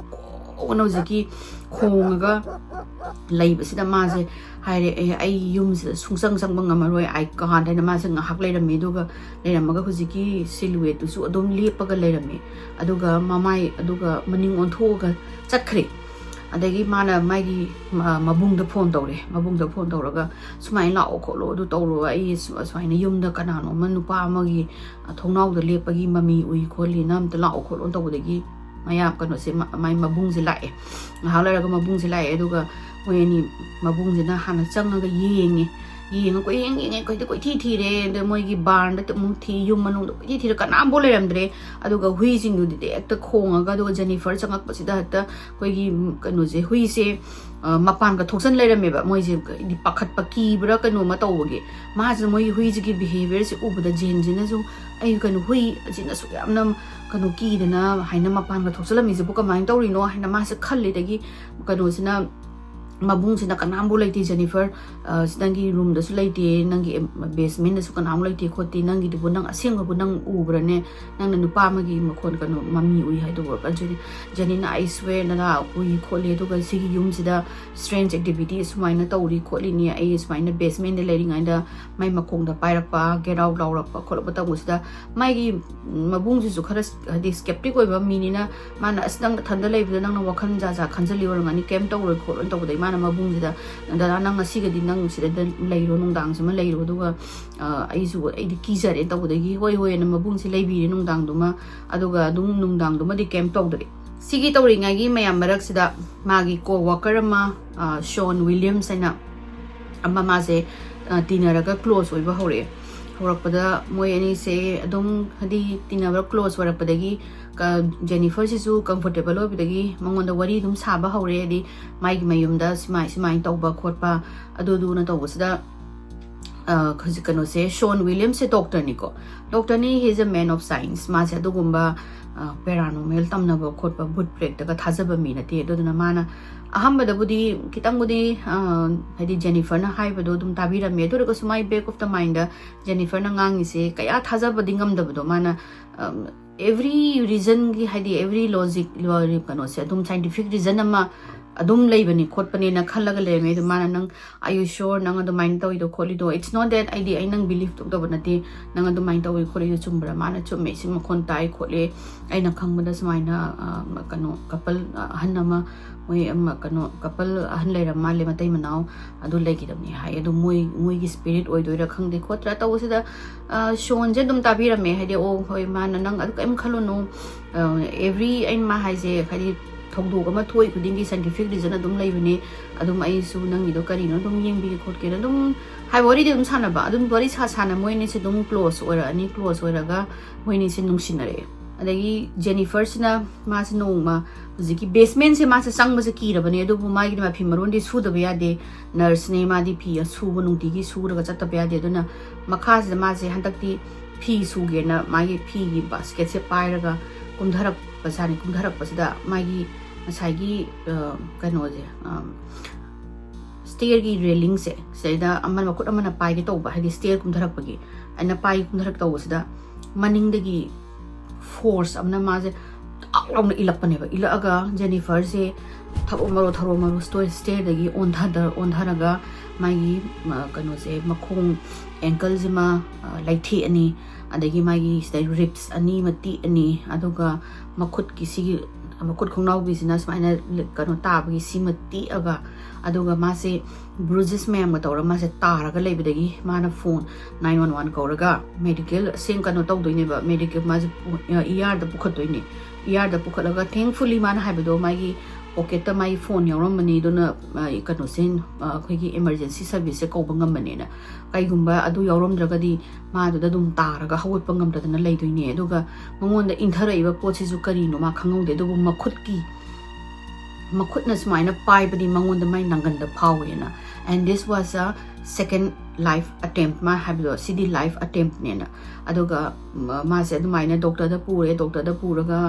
ꯀꯣꯟꯅ ꯍꯧꯖꯤꯛꯀꯤ ꯈꯣꯡꯉꯒ ꯂꯩꯕꯁꯤꯗ ꯃꯥꯁꯦ ꯍꯥꯏꯔꯦ ꯑꯩ ꯌꯨꯝꯁꯤꯗ ꯁꯨꯡꯆꯪ ꯆꯪꯕ ꯉꯝꯃꯔꯣꯏ ꯑꯥꯏ ꯀꯥꯟ ꯍꯥꯏꯅ ꯃꯥꯁꯦ ꯉꯥꯏꯍꯥꯛ ꯂꯩꯔꯝꯃꯤ ꯑꯗꯨꯒ ꯂꯩꯔꯝꯃꯒ ꯍꯧꯖꯤꯛꯀꯤ ꯁꯤꯂꯨꯋꯦꯠꯇꯨꯁꯨ ꯑꯗꯨꯝ ꯂꯦꯞꯄꯒ ꯂꯩꯔꯝꯃꯤ ꯑꯗꯨꯒ ꯃꯃꯥꯏ ꯑꯗꯨꯒ ꯃꯅꯤꯡ ꯑꯣꯟꯊꯣꯛꯑꯒ ꯆꯠꯈ꯭ꯔꯦ ꯑꯗꯒꯤ ꯃꯥꯅ ꯃꯥꯒꯤ ꯃꯕꯨꯡꯗ ꯐꯣꯟ ꯇꯧꯔꯦ ꯃꯕꯨꯡꯗ ꯐꯣꯟ ꯇꯧꯔꯒ ꯁꯨꯃꯥꯏꯅ ꯂꯥꯛꯑꯣ ꯈꯣꯠꯂꯣ ꯑꯗꯨ ꯇꯧꯔꯣ ꯑꯩ ꯁꯨꯃꯥꯏꯅ ꯌꯨꯝꯗ ꯀꯅꯥꯅꯣꯃ ꯅꯨꯄꯥ ꯑꯃꯒꯤ ꯊꯣꯡꯅꯥꯎꯗ ꯂꯦꯞꯄꯒꯤ ꯃꯃꯤ ꯎꯏ ꯈꯣꯠꯂꯤꯅ ꯑꯝꯇ ꯂꯥꯛꯑꯣ ꯈꯣꯠꯂꯣ ꯇꯧꯕꯗꯒꯤ ꯃꯌꯥꯝ ꯀꯩꯅꯣꯁꯦ ꯃꯥꯏ ꯃꯕꯨꯡꯁꯦ ꯂꯥꯛꯑꯦ ꯉꯥꯏꯍꯥꯛ ꯂꯩꯔꯒ ꯃꯕꯨꯡꯁꯦ ꯂꯥꯛꯑꯦ ꯑꯗꯨꯒ ꯃꯣꯏ ꯑꯅꯤ ꯃꯕꯨꯡꯁꯤꯅ ꯍꯥꯟꯅ ꯆꯪꯉꯒ ꯌꯦꯡꯉ ꯀꯣꯏꯌꯦꯡ ꯀꯣꯏꯊꯤ ꯊꯤꯔꯦ ꯑꯗ ꯃꯣꯏꯒꯤ ꯕꯥꯔꯟꯗ ꯑꯃꯨꯛ ꯊꯤ ꯌꯨꯝ ꯃꯅꯨꯡꯗ ꯀꯣꯏꯊꯤ ꯊꯤꯔꯦ ꯀꯅꯥꯝꯐꯥꯎ ꯂꯩꯔꯝꯗ꯭ꯔꯦ ꯑꯗꯨꯒ ꯍꯨꯏꯁꯤꯡꯗꯨꯗꯤ ꯍꯦꯛꯇ ꯈꯣꯡꯉꯒ ꯑꯗꯨꯒ ꯖꯦꯅꯤꯐꯔ ꯆꯪꯉꯛꯄꯁꯤꯗ ꯍꯦꯛꯇ ꯑꯩꯈꯣꯏꯒꯤ ꯀꯩꯅꯣꯁꯦ ꯍꯨꯏꯁꯦ ꯃꯄꯥꯟꯒ ꯊꯣꯛꯆꯟ ꯂꯩꯔꯝꯃꯦꯕ ꯃꯣꯏꯁꯦ ꯄꯥꯈꯠꯄ ꯀꯤꯕ꯭ꯔꯥ ꯀꯩꯅꯣꯃ ꯇꯧꯕꯒꯤ ꯃꯥꯁꯤꯅ ꯃꯣꯏꯒꯤ ꯍꯨꯏꯁꯤꯒꯤ ꯕꯤꯍꯦꯕꯤꯌꯔꯁꯦ ꯎꯕꯗ ꯖꯦꯟꯁꯤꯅꯁꯨ ꯑꯩ ꯀꯩꯅꯣ ꯍꯨꯏ ꯑꯁꯤꯅꯁꯨ ꯌꯥꯝꯅ ꯀꯩꯅꯣ ꯀꯤꯗꯅ ꯍꯥꯏꯅ ꯃꯄꯥꯟꯒ ꯊꯣꯛꯆꯜꯂꯝꯃꯤꯁꯤꯕꯨ ꯀꯃꯥꯏꯅ ꯇꯧꯔꯤꯅꯣ ꯍꯥꯏꯅ ꯃꯥꯁꯦ ꯈꯜꯂꯤꯗꯒꯤ ꯀꯩꯅꯣꯁꯤꯅ ꯃꯕꯨꯡꯁꯤꯅ ꯀꯅꯥꯝꯕꯨ ꯂꯩꯇꯦ ꯖꯦꯅꯤꯐꯔ ꯅꯪꯒꯤ ꯔꯨꯝꯗꯁꯨ ꯂꯩꯇꯦ ꯅꯪꯒꯤ ꯕꯦꯁꯃꯦꯟꯗꯁꯨ ꯀꯅꯥꯝ ꯂꯩꯇꯦ ꯈꯣꯠꯇꯦ ꯅꯪꯒꯤꯗꯨꯕꯨ ꯅꯪ ꯑꯁꯦꯡꯕꯕꯨ ꯅꯪ ꯎꯕ꯭ꯔꯅꯦ ꯅꯪꯅ ꯅꯨꯄꯥ ꯑꯃꯒꯤ ꯃꯈꯣꯟ ꯀꯩꯅꯣ ꯃꯃꯤ ꯎꯏ ꯍꯥꯏꯗꯨꯕꯨ ꯖꯦꯅꯤꯅ ꯑꯩ ꯁ꯭ꯋꯦꯔꯅ ꯎꯏ ꯈꯣꯠꯂꯤ ꯑꯗꯨꯒ ꯁꯤꯒꯤ ꯌꯨꯝꯁꯤꯗ ꯁ꯭ꯇ꯭ꯔꯦꯟꯖ ꯑꯦꯛꯇꯤꯚꯤꯇꯤ ꯁꯨꯃꯥꯏꯅ ꯇꯧꯔꯤ ꯈꯣꯠꯂꯤꯅꯤ ꯑꯩ ꯁꯨꯃꯥꯏꯅ ꯕꯦꯁꯃꯦꯟꯗ ꯂꯩꯔꯤꯉꯩꯗ ꯃꯥꯏ ꯃꯈꯣꯡꯗ ꯄꯥꯏꯔꯛꯄ ꯒꯦꯠ ꯑꯥꯎꯠ ꯂꯥꯎꯔꯛꯄ ꯈꯣꯠꯂꯛꯄ ꯇꯧꯕꯁꯤꯗ ꯃꯥꯒꯤ ꯃꯕꯨꯡꯁꯤꯁꯨ ꯈꯔ ꯍꯥꯏꯗꯤ ꯁ꯭ꯀꯦꯞꯇꯤꯛ ꯑꯣꯏꯕ ꯃꯤꯅꯤꯅ ꯃꯥꯅ ꯑꯁ ꯅꯪ ꯊꯟꯗ ꯂꯩꯕꯗ ꯅꯪꯅ ꯋꯥꯈꯜ ꯖꯥ ꯈꯟꯖꯜꯂꯤ ꯑꯣꯏꯔꯝꯒꯅꯤ ꯀꯩꯝ ꯇꯧꯔꯣꯏ ꯈꯣꯠꯂꯣꯏ ꯇꯧꯕꯗꯩ ꯃꯥꯅ ꯃꯕꯨꯡꯁꯤda ꯗꯗꯥ ꯅꯪ ꯉꯁꯤꯒꯗꯤ ꯅꯪ ꯁꯤꯗ ꯂꯩꯔꯣ ꯅꯨꯡꯗꯥꯡꯁꯤꯃ ꯂꯩꯔꯣ ꯑꯗꯨꯒ ꯑꯩꯗꯤ ꯀꯤꯖꯔꯦ ꯇꯧꯕꯗꯒꯤ ꯍꯣꯏ ꯍꯣꯏꯅ ꯃꯕꯨꯡꯁꯤ ꯂꯩꯕꯤꯔꯦ ꯅꯨꯡꯗꯥꯡꯗꯨꯃ ꯑꯗꯨꯒ ꯑꯗꯨꯝ ꯅꯨꯡꯗꯥꯡꯗꯨꯃꯗꯤ ꯀꯩꯝ ꯇꯧꯗ꯭ꯔꯦ ꯁꯤꯒꯤ ꯇꯧꯔꯤꯉꯩꯒꯤ ꯃꯌꯥꯝ ꯃꯔꯛꯁꯤꯗ ꯃꯥꯒꯤ ꯀꯣ ꯋꯥꯀꯔ ꯑꯃ ꯁꯣꯟ ꯋꯤꯂꯤꯌꯝꯁ ꯍꯥꯏꯅ ꯑꯃ ꯃꯥꯁꯦ ꯇꯤꯟꯅꯔꯒ ꯀ꯭ꯂꯣꯖ ꯑꯣꯏꯕ ꯍꯧꯔꯛꯑꯦ ꯍꯧꯔꯛꯄꯗ ꯃꯣꯏ ꯑꯅꯤꯁꯦ ꯑꯗꯨꯝ ꯍꯥꯏꯗꯤ ꯇꯤꯟꯅꯕ ꯀ꯭ꯂꯣꯖ ꯑꯣꯏꯔꯛꯄꯗꯒꯤ ꯖꯦꯅꯤꯐꯔꯁꯤꯁꯨ ꯀꯝꯐꯣꯔꯇꯦꯕꯜ ꯑꯣꯏꯕꯗꯒꯤ ꯃꯉꯣꯟꯗ ꯋꯥꯔꯤ ꯑꯗꯨꯝ ꯁꯥꯕ ꯍꯧꯔꯦ ꯍꯥꯏꯗꯤ ꯃꯥꯒꯤ ꯃꯌꯨꯝꯗ ꯁꯨꯃꯥꯏꯅ ꯇꯧꯕ ꯈꯣꯠꯄ ꯑꯗꯨꯗꯨꯅ ꯇꯧꯕꯁꯤꯗ ꯍꯧꯖꯤꯛ ꯀꯩꯅꯣꯁꯦ ꯁꯣꯟ ꯋꯤꯂꯤꯌꯝꯁꯦ ꯗꯣꯛꯇꯔꯅꯤꯀꯣ ꯗꯣꯛꯇꯔꯅꯤ ꯍꯤ ꯏज ꯑ ꯃꯦꯟ ꯑꯣꯐ ꯁꯥꯏꯟꯁ ꯃꯥꯁꯦ ꯑꯗꯨꯒꯨꯝꯕ ꯄꯦꯔꯥꯅꯣꯔꯃꯦꯜ ꯇꯝꯅꯕ ꯈꯣꯠꯄ ꯕꯨꯠ ꯄ꯭ꯔꯦꯛꯇꯒ ꯊꯥꯖꯕ ꯃꯤ ꯅꯠꯇꯦ ꯑꯗꯨꯗꯨꯅ ꯃꯥꯅ ꯑꯍꯥꯟꯕꯗꯕꯨꯗꯤ ꯈꯤꯇꯪꯕꯨꯗꯤ ꯍꯥꯏꯗꯤ ꯖꯦꯅꯤꯐꯔꯅ ꯍꯥꯏꯕꯗꯣ ꯑꯗꯨꯝ ꯇꯥꯕꯤꯔꯝꯃꯦ ꯑꯗꯨ ꯑꯣꯏꯔꯒꯁꯨ ꯃꯥꯏ ꯕꯦꯛ ꯑꯣꯐ ꯗ ꯃꯥꯏꯟꯗ ꯖꯦꯅꯤꯐꯔꯅ ꯉꯥꯡꯉꯤꯁꯦ ꯀꯌꯥ ꯊꯥꯖꯕꯗꯤ ꯉꯝꯗꯕꯗꯣ ꯃꯥꯅ every reasonꯒꯤ ꯍꯥꯏꯗꯤ every logic ꯀꯩꯅꯣꯁꯦ ꯑꯗꯨꯝ scientific reason ꯑꯃ ꯑꯗꯨꯝ ꯂꯩꯕꯅꯤ ꯈꯣꯠꯄꯅꯦꯅ ꯈꯜꯂꯒ ꯂꯩꯔꯝꯃꯦ ꯑꯗꯨ ꯃꯥꯅ ꯅꯪ are you sure ꯅꯪ ꯑꯗꯨꯃꯥꯏꯅ ꯇꯧꯏꯗꯣ ꯈꯣꯠꯂꯤꯗꯣ it's not that ꯑꯩ ꯅꯪ ꯕꯤꯂꯤꯐ ꯇꯧꯗꯕ ꯅꯠꯇꯦ ꯅꯪ ꯑꯗꯨꯃꯥꯏꯅ ꯇꯧꯏ ꯈꯣꯠꯂꯤꯗꯣ ꯆꯨꯝꯕ꯭ꯔꯥ ꯃꯥꯅ ꯆꯨꯝꯃꯦ ꯁꯤ ꯃꯈꯣꯟ ꯇꯥꯏ ꯈꯣꯠꯂꯦ ꯑꯩꯅ ꯈꯪꯕꯗ ꯁꯨꯃꯥꯏꯅ ꯀꯩꯅꯣ ꯀꯄꯜ ꯑꯍꯟ ꯑꯃ ꯃꯣꯏ ꯀꯩꯅꯣ ꯀꯄꯜ ꯑꯍꯟ ꯂꯩꯔꯝ ꯃꯥꯜꯂꯦ ꯃꯇꯩ ꯃꯅꯥꯎ ꯑꯗꯨ ꯂꯩꯈꯤꯗꯕꯅꯤ ꯍꯥꯏ ꯑꯗꯨ ꯃꯣꯏꯒꯤ ꯁ꯭ꯄꯤꯔꯤꯠ ꯑꯣꯏꯗꯣꯏꯔꯥ ꯈꯪꯗꯦ ꯈꯣꯠꯇ꯭ꯔꯥ ꯇꯧꯕꯁꯤꯗ ꯁꯣꯟꯁꯦ ꯑꯗꯨꯝ ꯇꯥꯕꯤꯔꯝꯃꯦ ꯍꯥꯏꯗꯤ ꯑꯣ ꯍꯣꯏ ꯃꯥꯅ ꯅꯪ ꯑꯗꯨ ꯀꯩꯝ ꯈꯜꯂꯨꯅꯨ every ꯑꯩꯅ ꯃꯥ ꯍꯥꯏꯁꯦ ꯍꯥꯏꯗꯤ ꯊꯧꯗꯣꯛ ꯑꯃ ꯊꯣꯛꯏ ꯈꯨꯗꯤꯡꯒꯤ ꯁꯥꯏꯟꯇꯤꯐꯤꯛ ꯔꯤꯖꯟ ꯑꯗꯨꯝ ꯂꯩꯕꯅꯦ ꯑꯗꯨꯝ ꯑꯩꯁꯨ ꯅꯪꯒꯤꯗꯣ ꯀꯔꯤꯅꯣ ꯑꯗꯨꯝ ꯌꯦꯡꯕꯤꯒꯦ ꯈꯣꯠꯀꯦꯅ ꯑꯗꯨꯝ ꯍꯥꯏꯕ ꯋꯥꯔꯤꯗꯤ ꯑꯗꯨꯝ ꯁꯥꯟꯅꯕ ꯑꯗꯨꯝ ꯋꯥꯔꯤ ꯁꯥꯅ ꯃꯣꯏꯅꯤꯁꯦ ꯑꯗꯨꯝ ꯀ꯭ꯂꯣꯖ ꯑꯣꯏꯔꯛꯑꯅꯤ ꯀ꯭ꯂꯣꯖ ꯑꯣꯏꯔꯒ ꯃꯣꯏꯅꯤꯁꯦ ꯅꯨꯡꯁꯤꯅꯔꯛꯑꯦ ꯑꯗꯒꯤ ꯖꯦꯅꯤꯐꯔꯁꯤꯅ ꯃꯥꯁꯦ ꯅꯣꯡꯃ ꯍꯧꯖꯤꯛꯀꯤ ꯕꯦꯁꯃꯦꯟꯁꯦ ꯃꯥꯁꯦ ꯆꯪꯕꯁꯦ ꯀꯤꯔꯕꯅꯦ ꯑꯗꯨꯕꯨ ꯃꯥꯒꯤ ꯃꯐꯤ ꯃꯔꯣꯟꯗꯤ ꯁꯨꯗꯕ ꯌꯥꯗꯦ ꯅꯔꯁꯅꯦ ꯃꯥꯗꯤ ꯐꯤ ꯁꯨꯕ ꯅꯨꯡꯇꯤꯒꯤ ꯁꯨꯔꯒ ꯆꯠꯇꯕ ꯌꯥꯗꯦ ꯑꯗꯨꯅ ꯃꯈꯥꯁꯤꯗ ꯃꯥꯁꯦ ꯍꯟꯗꯛꯇꯤ ꯐꯤ ꯁꯨꯒꯦꯅ ꯃꯥꯒꯤ ꯐꯤꯒꯤ ꯕꯥꯁꯀꯦꯠꯁꯦ ꯄꯥꯏꯔꯒ ꯀꯨꯝꯊꯔꯛꯄꯁꯤꯗ ꯃꯥꯒꯤ ꯉꯁꯥꯏꯒꯤ ꯀꯩꯅꯣꯁꯦ ꯁ꯭ꯇꯦꯌꯔꯒꯤ ꯔꯦꯂꯤꯡꯁꯦ ꯁꯤꯗꯩꯗ ꯃꯈꯨꯠ ꯑꯃꯅ ꯄꯥꯏꯒꯦ ꯇꯧꯕ ꯍꯥꯏꯗꯤ ꯁ꯭ꯇꯦꯌꯔ ꯀꯨꯝꯊꯔꯛꯄꯒꯤ ꯑꯩꯅ ꯀꯨꯝꯊꯔꯛ ꯇꯧꯕꯁꯤꯗ ꯃꯅꯤꯡꯗꯒꯤ ꯐꯣꯔꯁ ꯑꯃꯅ ꯃꯥꯁꯦ ꯇꯥꯛ ꯂꯥꯎꯅ ꯏꯜꯂꯛꯄꯅꯦꯕ ꯏꯜꯂꯛꯑꯒ ꯖꯦꯅꯤꯐꯔꯁꯦ ꯊꯔꯣ ꯃꯔꯣ ꯁ꯭ꯇꯦꯌꯔꯗꯒꯤ ꯑꯣꯟꯊꯔꯒ ꯃꯥꯒꯤ ꯀꯩꯅꯣꯁꯦ ꯃꯈꯣꯡ ꯑꯦꯡꯀꯜꯁꯤꯃ ꯂꯩꯊꯦꯛꯑꯅꯤ ꯑꯗꯒꯤ ꯃꯥꯒꯤ ꯁꯤꯗ ꯔꯤꯞꯁ ꯑꯅꯤ ꯑꯃ ꯇꯦꯛꯑꯅꯤ ꯑꯗꯨꯒ ꯃꯈꯨꯠꯀꯤ ꯁꯤꯒꯤ ꯃꯈꯨꯠ ꯈꯣꯡꯅꯥꯎꯕꯤꯁꯤꯅ ꯁꯨꯃꯥꯏꯅ ꯀꯩꯅꯣ ꯇꯥꯕꯒꯤ ꯁꯤꯃ ꯇꯦꯛꯑꯒ ꯑꯗꯨꯒ ꯃꯥꯁꯦ ꯕ꯭ꯔꯨꯖꯦꯁ ꯃꯌꯥꯝꯒ ꯇꯧꯔꯒ ꯃꯥꯁꯦ ꯇꯥꯔꯒ ꯂꯩꯕꯗꯒꯤ ꯃꯥꯅ ꯐꯣꯟ 911 ꯀꯧꯔꯒ ꯃꯦꯗꯤꯀꯦꯜ ꯀꯩꯅꯣ ꯇꯧꯗꯣꯏꯅꯦꯕ ꯃꯦꯗꯤꯀꯦꯜ ꯃꯥꯁꯦ ERꯗ ꯄꯨꯈꯠꯇꯣꯏꯅꯦ ERꯗ ꯄꯨꯈꯠꯂꯒ ꯊꯦꯡꯐꯨꯜꯂꯤ ꯃꯥꯅ ꯍꯥꯏꯕꯗꯣ ꯃꯥꯒꯤ ꯄꯣꯀꯦꯠꯇ ꯃꯥꯒꯤ ꯐꯣꯟ ꯌꯥꯎꯔꯝꯕꯅꯤ ꯑꯗꯨꯅ ꯀꯩꯅꯣꯁꯦ ꯑꯩꯈꯣꯏꯒꯤ ꯏꯃꯔꯖꯦꯟꯁꯤ ꯁꯔꯚꯤꯁꯁꯦ ꯀꯧꯕ ꯉꯝꯕꯅꯦꯅ ꯀꯩꯒꯨꯝꯕ ꯑꯗꯨ ꯌꯥꯎꯔꯝꯗ꯭ꯔꯒꯗꯤ ꯃꯥꯗꯨꯗ ꯑꯗꯨꯝ ꯇꯥꯔꯒ ꯍꯧꯒꯠꯄ ꯉꯝꯗꯗꯅ ꯂꯩꯗꯣꯏꯅꯦ ꯑꯗꯨꯒ ꯃꯉꯣꯟꯗ ꯏꯟꯊꯔꯛꯏꯕ ꯄꯣꯠꯁꯤꯁꯨ ꯀꯔꯤꯅꯣ ꯃꯥ ꯈꯪꯍꯧꯗꯦ ꯑꯗꯨꯕꯨ ꯃꯈꯨꯠꯅ ꯁꯨꯃꯥꯏꯅ ꯄꯥꯏꯕꯗꯤ ꯃꯉꯣꯟꯗ ꯃꯥꯏ ꯅꯪꯒꯟꯗ ꯐꯥꯎꯋꯦꯅ and this was a second life attempt मा हाबिदो सिदी life attempt नेना अदुगा मासे अदुमाइना डॉक्टर दा पुरगा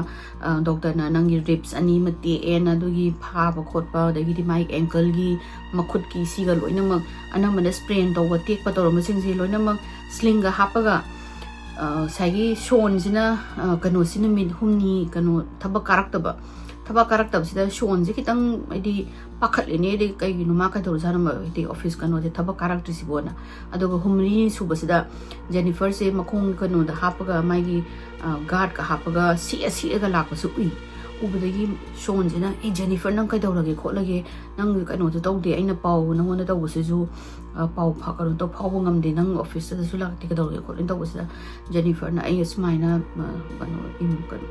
डॉक्टर ना नंगी रिप्स अनि मते एन अदुगी फाबा खोटपा दगी माई एंकल गी मखुट की सिगा लोइनमक अनमने स्प्रेन तौबा टेकपा तौरमसिंगसि लोइनमक स्लिंगा हापगा सागी शोन सिना कनो सिना मिद हुमनी कनो थबक कारक्तबा thaba karak tab sida shon je kitang adi pakhat le ne de kai gi numa ka dor jana ma de office kano je thaba karak tri sibona aduga humri suba sida Jennifer se makhong kano da hapaga mai gi guard ka hapaga si ga lak su ui ubudagi shon je na e Jennifer nang kai dor lage kholage nang kano to tawde aina pau nang ona taw se ju pau pha karo to phaw ngam de nang office da su lak ti ka dor lage kholin taw sida Jennifer na ai smaina kano im kano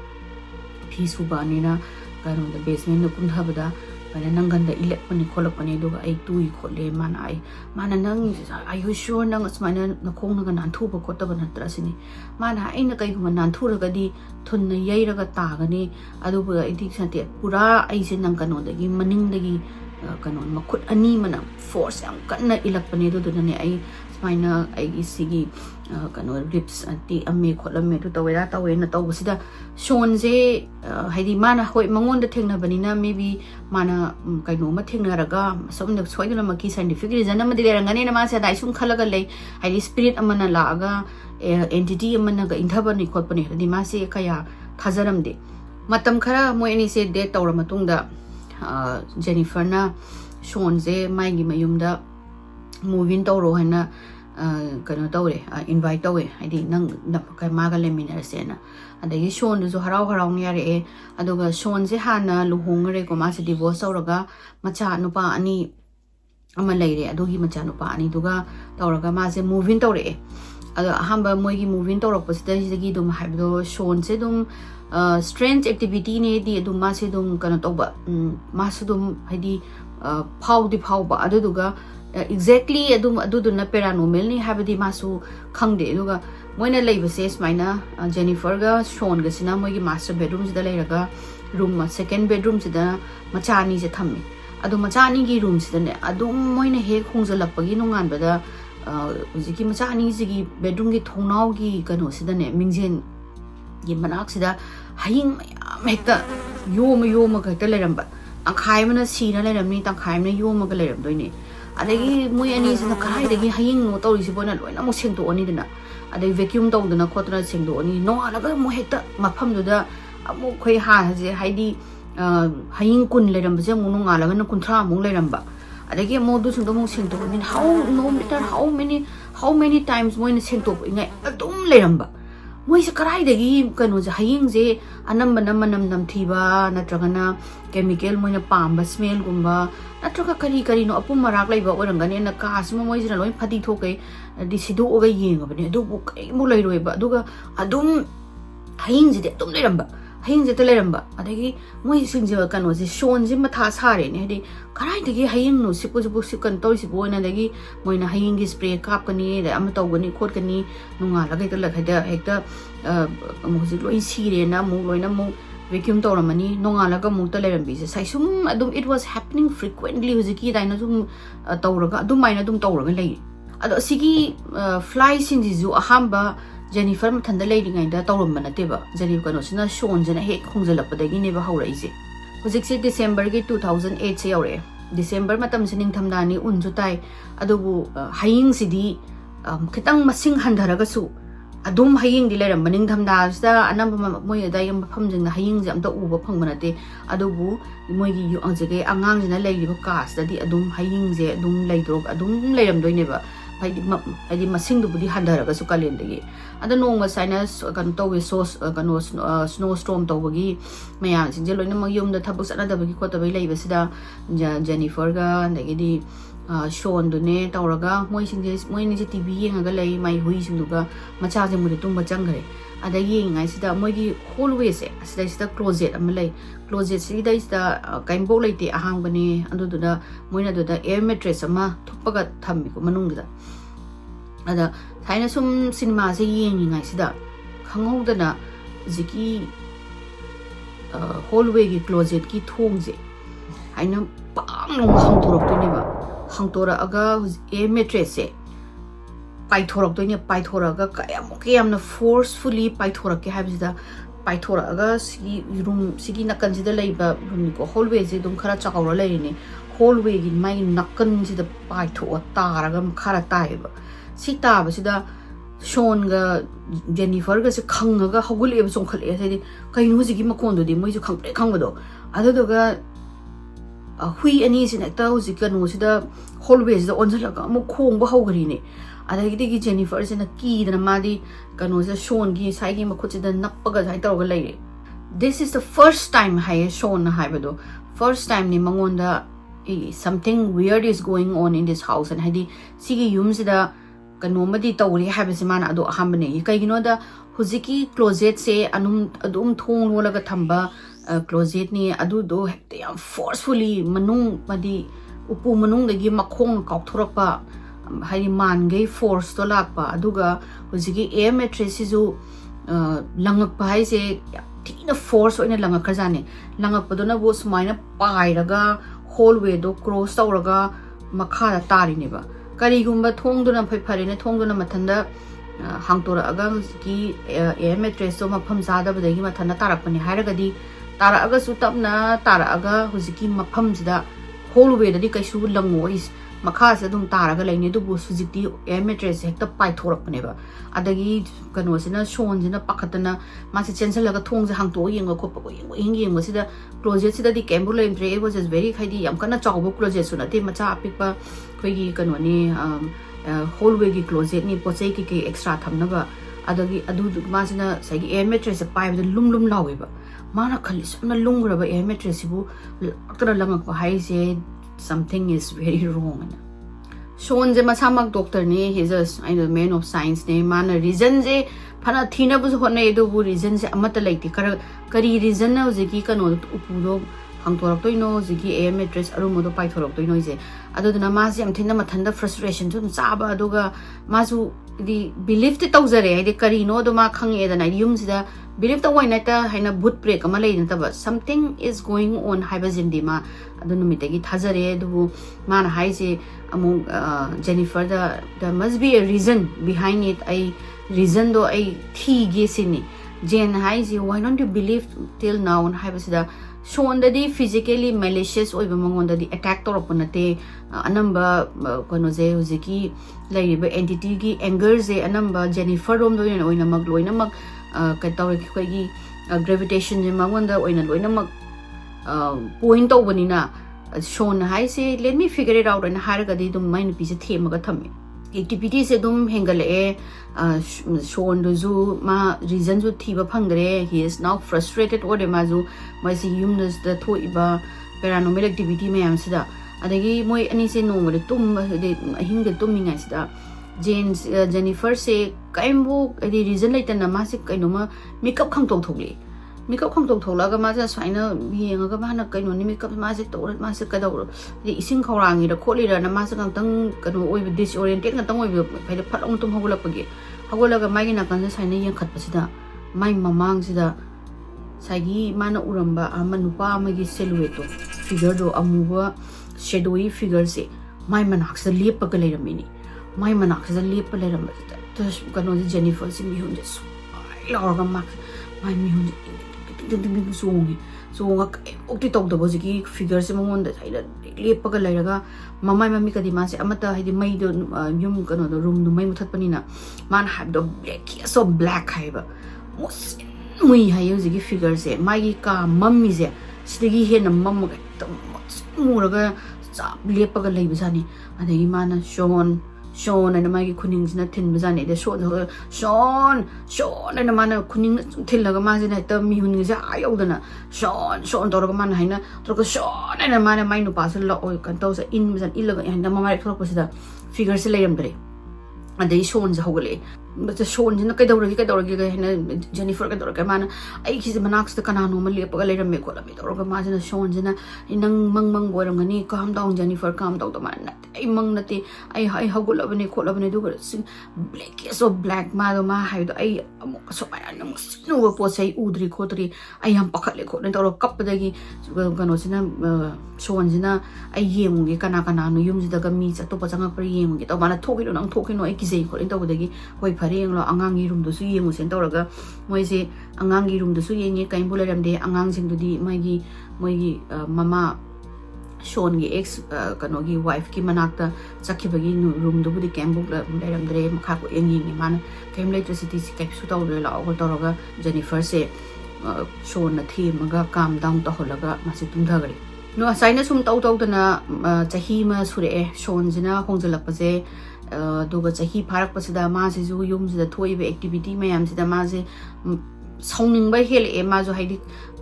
pisu ba ni na kano da basement no kun habada bana nangan da ilek pani kholak pani do ai tui khole mana nang are you sure nang smaina na khong na nan thu ba khota ba natra sini mana ai na kai gu nan thu ra ga di thun na yai ra ga ta ga ni adu ba ai dik sante pura ai sin nang kano da gi maning da gi kano makhut ani mana force am kanna ilak pani do na ne ai smaina ai gi sigi kano ribs anti ame kholame to tawera tawena tawsida shon je haidi mana hoi mangon da thengna banina maybe mana kaino ma thengna raga som da soiduna maki scientific reason am de rangane na ma sa dai sum khalaga lei haidi spirit amana laaga entity amana ga inthabani khotpani hadi ma se kaya thajaram de matam khara moi ni se de tawra matungda Jennifer na shon je mai gi mayum da moving tawro hana kano tawre invite tawe haidi nang kai maga lemina sena adagi shon du harau harau yare e aduga shon je hana luhongre ko ma se divorce tawraga macha nupa ani ama leire adugi macha nupa ani duga tawraga ma se moving tawre e ada hamba moi gi moving tawrak pasida jigi dum habdo shon se dum strange activity ne di dum ma se dum kano tawba ma se dum haidi phau ba aduga exactly aduna paranormal ni habadi masu khangde duga moina leibase smaina Jennifer ga Sean ga sina moi gi master bedroom sida leiraga room second bedroom sida machani se thammi adu machani gi room sida ne adu moina he khongjalapagi nongan bada jiki machani jigi bedroom gi thongnau gi kano sida ne mingjen gi manak sida haying hekta yoma ga ta leramba angkhai mana sina leramni tangkhai mana yoma ga leram doini adagi moi ani sina khai dagi haying no tawri sibona loina mo sengto ani dina adai vacuum tawdana khotna sengdo ani no alaga mo hekta mafam duda amu khoi ha je haidi haying kun leram je mo no ngalaga na kunthra mo leramba adagi mo du sungdo mo sengto ani how no matter how many times mo ni sengto ingai adum leramba moi se karai dagi kanu je haying je anam nam thiba natragana chemical moina pamba smell gumba natraga kari no apum marak laiba orangane na kasma moi jina loi phadi thokai di sidu oga yenga bane du bu kai mu lai roi ba duga adum haying je de tum leramba haying je te leramba adagi moi singje kanu je shon je matha sare ne de karai dagi haying no sipu sikan tori sipu na dagi moina haying gi spray kap kani da am taw gani khot kani nunga lagai to lakhada hekta mo ji loi sire na mu loina mu vacuum tawramani nongalaga mukta lerambi se saisum adum it was happening frequently huziki daina zum tawraga adum maina dum tawraga lei ado sigi fly sing ji ju ahamba Jennifer mathanda leiringai da tawram banateba Jennifer kano sina shon jana he khongjalapdagi ne ba hauraise hujik se December gi 2008 se yaure December matam se ningthamda ni unju tai adubu haying sidi khitang masing handharaga su adum haying di leram maning thamda sta anam moi da yam phamjing na haying jam da uba phangmanate adubu moi gi yu angjege angang jina leiriba kas da di adum haying je adum leidrok adum leiram doine ba haidi masing du budi handaraga su kalen degi ada nongma sinus kan towe sauce kano snowstorm tawagi mayam sinje loina magyum da thabuk sana da bagi khota bai leiba sida Jennifer ga degi di Sean du ne tawraga moi ni je TV yenga ga lei mai hui sinduga macha je muri tumba changare ada yengai sida moi gi hallway se sida closet am lei closet sida sida kaimbo leite ahang bani andu du da moina du da air mattress ama thupaga thammi ko manung da ada thaina sum cinema se yengai sida khangau da na ziki hallway gi closet ki thong je aina pang long hang thorok tu ne ba hang tora aga air mattress se paithorak doine paithoraga kayam na forcefully paithorak ke habsida paithoraga sigi room sigi nakan sida leiba room ko hallway je dum khara chakaura leini hallway gi mai nakan sida paitho taraga khara taiba si taba sida Sean ga Jennifer ga se khanga ga hogul e song khale se kai nu ji gi makon do di moi ju khang ba do ado do ga hui ani sin ta u ji ka no si da always da onjala ga mo khong ba hogri ne ada gi Jennifer se na ki da ma di ka no se Sean gi sai gi ma khu chi da nap pa ga sai ta ga lai this is the first time hai Sean hai ba do first time ni mangon da something weird is going on in this house and hadi sigi yum sida kanomadi tawri habisi mana ado ahambane kaigino da huziki closet se adum thong wala ga thamba closet ni adu do hekte yam forcefully manung madi upu manung dagi makhong kauthorakpa hadi man force to lakpa aduga huziki air mattress ju langak pa hai se tina force oina langak khajane langak padona bo sumaina pairaga hallway do cross tawraga makha tari ne ba kari gumba thong duna phai phari ne thong duna mathanda hangtora aga ki air mattress so mafam jada badagi mathana tarak pani hairaga di tara aga su tapna tara aga huziki mafam sida hallway da di kaisu lango is makha se dum taraga laini du bu sujikti air mattress hekta pai thorak pane ba adagi kano sina Sean sina pakhatana ma se chancel laga thong je hangto yenga ko ko yeng sida closet sida di camber le entre was just very khaidi yam kana chawbo closet suna te macha apikpa khoigi kano ni hallway gi closet ni pochai ki extra thamna ba adagi adu ma sina sai air mattress pai ba lum lawe ba mana khali suna lungra ba air mattress bu akra langak ba hai se something is very wrong. Sean je masamak doctor ne, he's a man of science ne, mana reason je phana thina bu hone edu bu reason je amata laiti kari reason na ziki kano upudo hangtorak toino ziki air mattress arumodo pai thorak toino je aduduna ma je am thina mathanda frustration jum chaba aduga masu di believe te tawjare ai de kari no do ma khange da na yum sida believe ta wai na ta haina boot break ama lai na ba something is going on haiba jindima adu numitagi thajare du man hai je among Jennifer there must be a reason behind it I reason do I thi ge sini Jen hai je why don't you believe till now on haiba sida Sean da di physically malicious oiba mangon da di attack torapunate anamba kono je uziki laiba entity gi anger je anamba Jennifer rom do oina mag loina mag ka tawri khoi gravitation je mangon da oina loina mag point tawbani na Sean hai se let me figure it out and haraga di dum main piece themaga thami activity se dum hengale Sean do zu ma reason zu thiba phangre he is now frustrated or ma zu ma si yumness the thoiba paranormal activity me am sida adagi moi ani se no de tum de hing de tuminga sida Jennifer se kaimbu adi reason laitana ma se kainoma makeup khang tong thogli makeup khang tong thoglaga ma ja saina yenga ma na kaino ni makeup ma se to ma se kadawro di ising khawrangi da kholi ra na ma se kang tang kano oi disoriented na tang oi pai da phalong tum hogula pagi hogulaga mai na kan saina yang khat pasida mai mamang sida sagi mana uramba ama nupa amagi silhouette figure do amuba shadowy figure se mai manak sa lepa ka leramini mai manak sa lepa leram ta kano Jennifer si mi hunde so laurga mak mai mi hunde songi songa okti tok da boziki figure se mongon da saida lepa ka leraga mamai mami ka di ma se amata hidi mai do yum kano do room do mai muthat panina man have do black so black haiba mos mui hayo zigi figure se mai ka mammi se sidagi he na mamma ka muraga sa lepa ka lei bisani adagi mana Sean and my kunnings na tin bazani the Sean and mana kunning tillaga mazina term huning za ayodana Sean dorogaman haina troka Sean and mana mine pass la oil cantos in an illaga and the mamma proposida figures layam dre and they Sean's hogale but the Sean in the Kadorgi Jennifer Kadorga man I kiss the manax the canano Malipa later make what a bit or imagine Sean's in a mang gorangani calm down Jennifer calm down the man among the I hoggle of any call of any do black so black madama hide I so I no was say udri cotri I am pakale and or a cup of the ganosina Sean's in a yem kanakana no yums the gamis at Topazanga per yem get over a token on talking no ekize into the pareng lo angangi room do su yengu sen tawraga moi se angangi room do su yengi kaimbuleram de angang sing do di mai gi mama ꯁꯣꯟꯒꯤ ꯑꯦꯛꯁ ꯀꯩꯅꯣꯒꯤ ꯋꯥꯏꯐꯀꯤ ꯃꯅꯥꯛꯇ ꯆꯠꯈꯤꯕꯒꯤ ꯔꯨꯝꯗꯨꯕꯨꯗꯤ ꯀꯩꯝꯕꯨꯛ ꯂꯩꯔꯝꯗ꯭ꯔꯦ ꯃꯈꯥ ꯀꯣꯏꯌꯦꯡ ꯌꯦꯡꯉꯦ ꯃꯥꯅ ꯀꯩꯝ ꯂꯩꯇ꯭ꯔꯁꯤꯗꯤ ꯀꯩꯁꯨ ꯇꯧꯗ꯭ꯔꯦ ꯂꯥꯛꯑꯣꯒ ꯇꯧꯔꯒ ꯖꯦꯅꯤꯐꯔꯁꯦ ꯁꯣꯟꯅ ꯊꯦꯝꯃꯒ ꯀꯥꯝ ꯗꯥꯎꯟ ꯇꯧꯍꯜꯂꯒ ꯃꯥꯁꯦ ꯇꯨꯝꯊꯈ꯭ꯔꯦ ꯉꯁꯥꯏꯅ ꯁꯨꯝ ꯇꯧꯗꯅ ꯆꯍꯤ ꯑꯃ ꯁꯨꯔꯛꯑꯦ ꯁꯣꯟꯁꯤꯅ ꯍꯣꯡꯖꯜꯂꯛꯄꯁꯦ ꯑꯗꯨꯒ ꯆꯍꯤ ꯐꯥꯔꯛꯄꯁꯤꯗ ꯃꯥꯁꯤꯁꯨ ꯌꯨꯝꯁꯤꯗ ꯊꯣꯛꯏꯕ ꯑꯦꯛꯇꯤꯚꯤꯇꯤ ꯃꯌꯥꯝꯁꯤꯗ ꯃꯥꯁꯦ ꯁꯥꯎꯅꯤꯡꯕ ꯍꯦꯜꯂꯛꯑꯦ ꯃꯥꯁꯨ ꯍꯥꯏꯗꯤ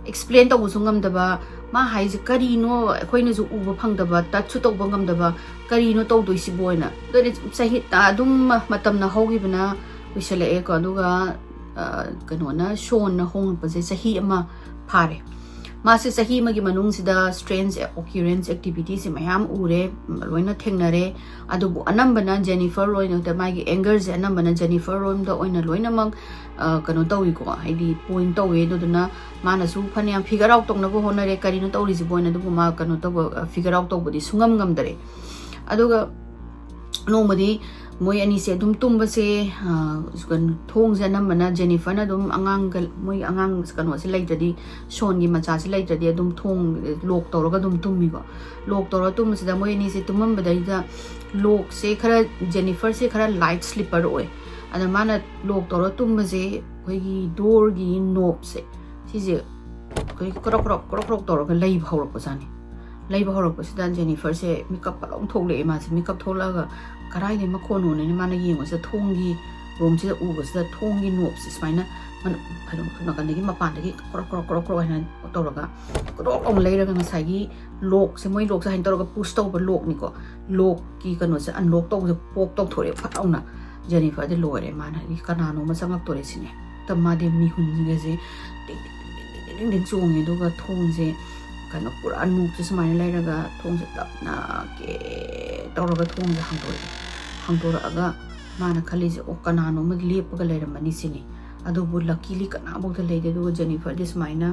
ꯑꯦꯛꯁꯄ꯭ꯂꯦꯟ ꯇꯧꯕꯁꯨ ꯉꯝꯗꯕ ꯃꯥ ꯍꯥꯏꯁꯦ ꯀꯔꯤꯅꯣ ꯑꯩꯈꯣꯏꯅꯁꯨ ꯎꯕ ꯐꯪꯗꯕ ꯇꯆꯁꯨ ꯇꯧꯕ ꯉꯝꯗꯕ ꯀꯔꯤꯅꯣ ꯇꯧꯗꯣꯏꯁꯤꯕꯣꯅ ꯑꯗꯨꯗꯤ ꯆꯍꯤ ꯑꯗꯨꯝ ꯃꯇꯝꯅ ꯍꯧꯈꯤꯕꯅ ꯀꯨꯏꯁꯜꯂꯛꯑꯦꯀꯣ ꯑꯗꯨꯒ ꯀꯩꯅꯣꯅ ꯁꯣꯟꯅ ꯍꯣꯡꯂꯛꯄꯁꯦ ꯆꯍꯤ ꯑꯃ ꯐꯥꯔꯦ ꯃꯥꯁꯦ ꯆꯍꯤ ꯑꯃꯒꯤ ꯃꯅꯨꯡꯁꯤꯗ ꯁ꯭ꯇ꯭ꯔꯦꯟꯖ ꯑꯣꯀ꯭ꯌꯨꯔꯦꯟꯁ ꯑꯦꯛꯇꯤꯚꯤꯇꯤꯁꯦ ꯃꯌꯥꯝ ꯎꯔꯦ ꯂꯣꯏꯅ ꯊꯦꯡꯅꯔꯦ ꯑꯗꯨꯕꯨ ꯑꯅꯝꯕꯅ ꯖꯦꯅꯤꯐꯔ ꯑꯣꯏꯅ ꯃꯥꯒꯤ ꯑꯦꯡꯒꯔꯁꯦ ꯑꯅꯝꯕꯅ ꯖꯦꯅꯤꯐꯔ ꯔꯣꯝꯗ ꯑꯣꯏꯅ ꯂꯣꯏꯅꯃꯛ ꯀꯩꯅꯣ ꯇꯧꯋꯤꯀꯣ ꯍꯥꯏꯗꯤ ꯄꯣꯏꯟ ꯇꯧꯋꯦ ꯑꯗꯨꯗꯨꯅ ꯃꯥꯅꯁꯨ ꯐꯅꯌꯥꯝ ꯐꯤꯒꯔ ꯑꯥꯎꯠ ꯇꯧꯅꯕ ꯍꯣꯠꯅꯔꯦ ꯀꯔꯤꯅꯣ ꯇꯧꯔꯤꯁꯤꯕꯣꯅ ꯑꯗꯨꯕꯨ ꯃꯥ ꯀꯩꯅꯣ ꯇꯧꯕ ꯐꯤꯒꯔ ꯑꯥꯎꯠ ꯇꯧꯕꯗꯤ ꯁꯨꯡꯉꯝ ꯉꯝꯗꯔꯦ ꯑꯗꯨꯒ ꯅꯣꯡꯃꯗꯤ ꯃꯣꯏ ꯑꯅꯤꯁꯦ ꯑꯗꯨꯝ ꯇꯨꯝꯕꯁꯦ ꯊꯣꯡꯁꯦ ꯑꯅꯝꯕꯅ ꯖꯦꯅꯤꯐꯔꯅ ꯑꯗꯨꯝ ꯑꯉꯥꯡꯒ ꯃꯣꯏ ꯑꯉꯥꯡ ꯀꯩꯅꯣꯁꯦ ꯂꯩꯇ꯭ꯔꯗꯤ ꯁꯣꯟꯒꯤ ꯃꯆꯥꯁꯦ ꯂꯩꯇ꯭ꯔꯗꯤ ꯑꯗꯨꯝ ꯊꯣꯡ ꯂꯣꯛ ꯇꯧꯔꯒ ꯑꯗꯨꯝ ꯇꯨꯝꯃꯤꯀꯣ ꯂꯣꯛ ꯇꯧꯔꯒ ꯇꯨꯝꯕꯁꯤꯗ ꯃꯣꯏ ꯑꯅꯤꯁꯦ ꯇꯨꯝꯃꯝꯕꯗꯩꯗ ꯂꯣꯛꯁꯦ ꯈꯔ ꯖꯦꯅꯤꯐꯔꯁꯦ ꯈꯔ ꯂꯥꯏꯠ ꯁ꯭ꯂꯤꯄꯔ ꯑꯣꯏ ꯑꯗ ꯃꯥꯅ ꯂꯣꯛ ꯇꯧꯔꯒ ꯇꯨꯝꯕꯁꯦ ꯑꯩꯈꯣꯏꯒꯤ ꯗꯣꯔꯒꯤ ꯅꯣꯞꯁꯦ ꯁꯤꯁꯦ ꯑꯩꯈꯣꯏ ꯀ꯭ꯔꯣꯛ ꯀ꯭ꯔꯣꯛ ꯀ꯭ꯔꯣꯛ ꯀ꯭ꯔꯣꯛ ꯇꯧꯔꯒ ꯂꯩꯕ ꯍꯧꯔꯛꯄꯖꯥꯠꯅꯤ ꯂꯩꯕ ꯍꯧꯔꯛꯄꯁꯤꯗ ꯖꯦꯅꯤꯐꯔꯁꯦ ꯃꯤꯀꯞ ꯄꯂꯥꯎ ꯊꯣꯛꯂꯛꯑꯦ ꯃꯥꯁꯦ ꯃꯤꯀꯞ ꯊꯣꯛꯂꯛꯑꯒ ꯀꯔꯥꯏꯗꯩ ꯃꯈꯣꯟꯅꯣꯅꯦ ꯃꯥꯅ ꯌꯦꯡꯕꯁꯤꯗ ꯊꯣꯡꯒꯤ ꯔꯣꯝꯁꯤꯗ ꯎꯕꯁꯤꯗ ꯊꯣꯡꯒꯤ ꯅꯣꯞꯁꯦ ꯁꯨꯃꯥꯏꯅ ꯅꯥꯀꯟꯗꯒꯤ ꯃꯄꯥꯟꯗꯒꯤ ꯀ꯭ꯔꯣꯛ ꯀ꯭ꯔꯣꯛ ꯀ꯭ꯔꯣꯛ ꯀ꯭ꯔꯣꯛ ꯍꯥꯏꯅ ꯇꯧꯔꯒ ꯀ꯭ꯔꯣꯛ ꯑꯃ ꯂꯩꯔꯒ ꯉꯁꯥꯏꯒꯤ ꯂꯣꯛꯁꯦ ꯃꯣꯏ ꯂꯣꯛꯁꯦ ꯍꯥꯏꯅ ꯇꯧꯔꯒ ꯄꯨꯁ ꯇꯧꯕ ꯂꯣꯛꯅꯤꯀꯣ ꯂꯣꯛꯀꯤ ꯀꯩꯅꯣꯁꯦ ꯑꯟꯂꯣꯛ ꯇꯧꯕꯁꯦ ꯄꯣꯛ ꯇꯧꯊꯣꯔꯛꯑꯦ ꯐꯠ ꯂꯥꯎꯅ ꯖꯦꯅꯤꯐꯔꯗꯤ ꯂꯣꯏꯔꯦ ꯃꯥꯅ ꯀꯅꯥꯅꯣꯃ ꯆꯪꯉꯛꯇꯣꯔꯦ ꯁꯤꯅꯦ ꯃꯥꯗꯤ ꯃꯤꯍꯨꯟꯁꯤꯡꯒꯁꯦ ꯇꯤꯡ ꯆꯣꯡꯉꯦ ꯑꯗꯨꯒ ꯊꯣꯡꯁꯦ ꯀꯩꯅꯣ ꯄꯨꯔꯥ ꯅꯨꯡꯁꯦ ꯁꯨꯃꯥꯏꯅ ꯂꯩꯔꯒ ꯊꯣꯡꯁꯦ ꯇꯞꯅ ꯀꯦ ꯇꯧꯔꯒ ꯊꯣꯡꯁꯦ ꯍꯥꯡꯗꯣꯔꯛꯑꯒ ꯃꯥꯅ ꯈꯜꯂꯤꯁꯦ ꯑꯣ ꯀꯅꯥꯅꯣꯃ ꯂꯦꯞꯄꯒ ꯂꯩꯔꯝꯃꯅꯤ ꯁꯤꯅꯤ ꯑꯗꯨꯕꯨ ꯂꯛꯀꯤꯂꯤ ꯀꯅꯥꯐꯥꯎꯗ ꯂꯩꯇꯦ ꯑꯗꯨꯒ ꯖꯦꯅꯤꯐꯔꯗꯤ ꯁꯨꯃꯥꯏꯅ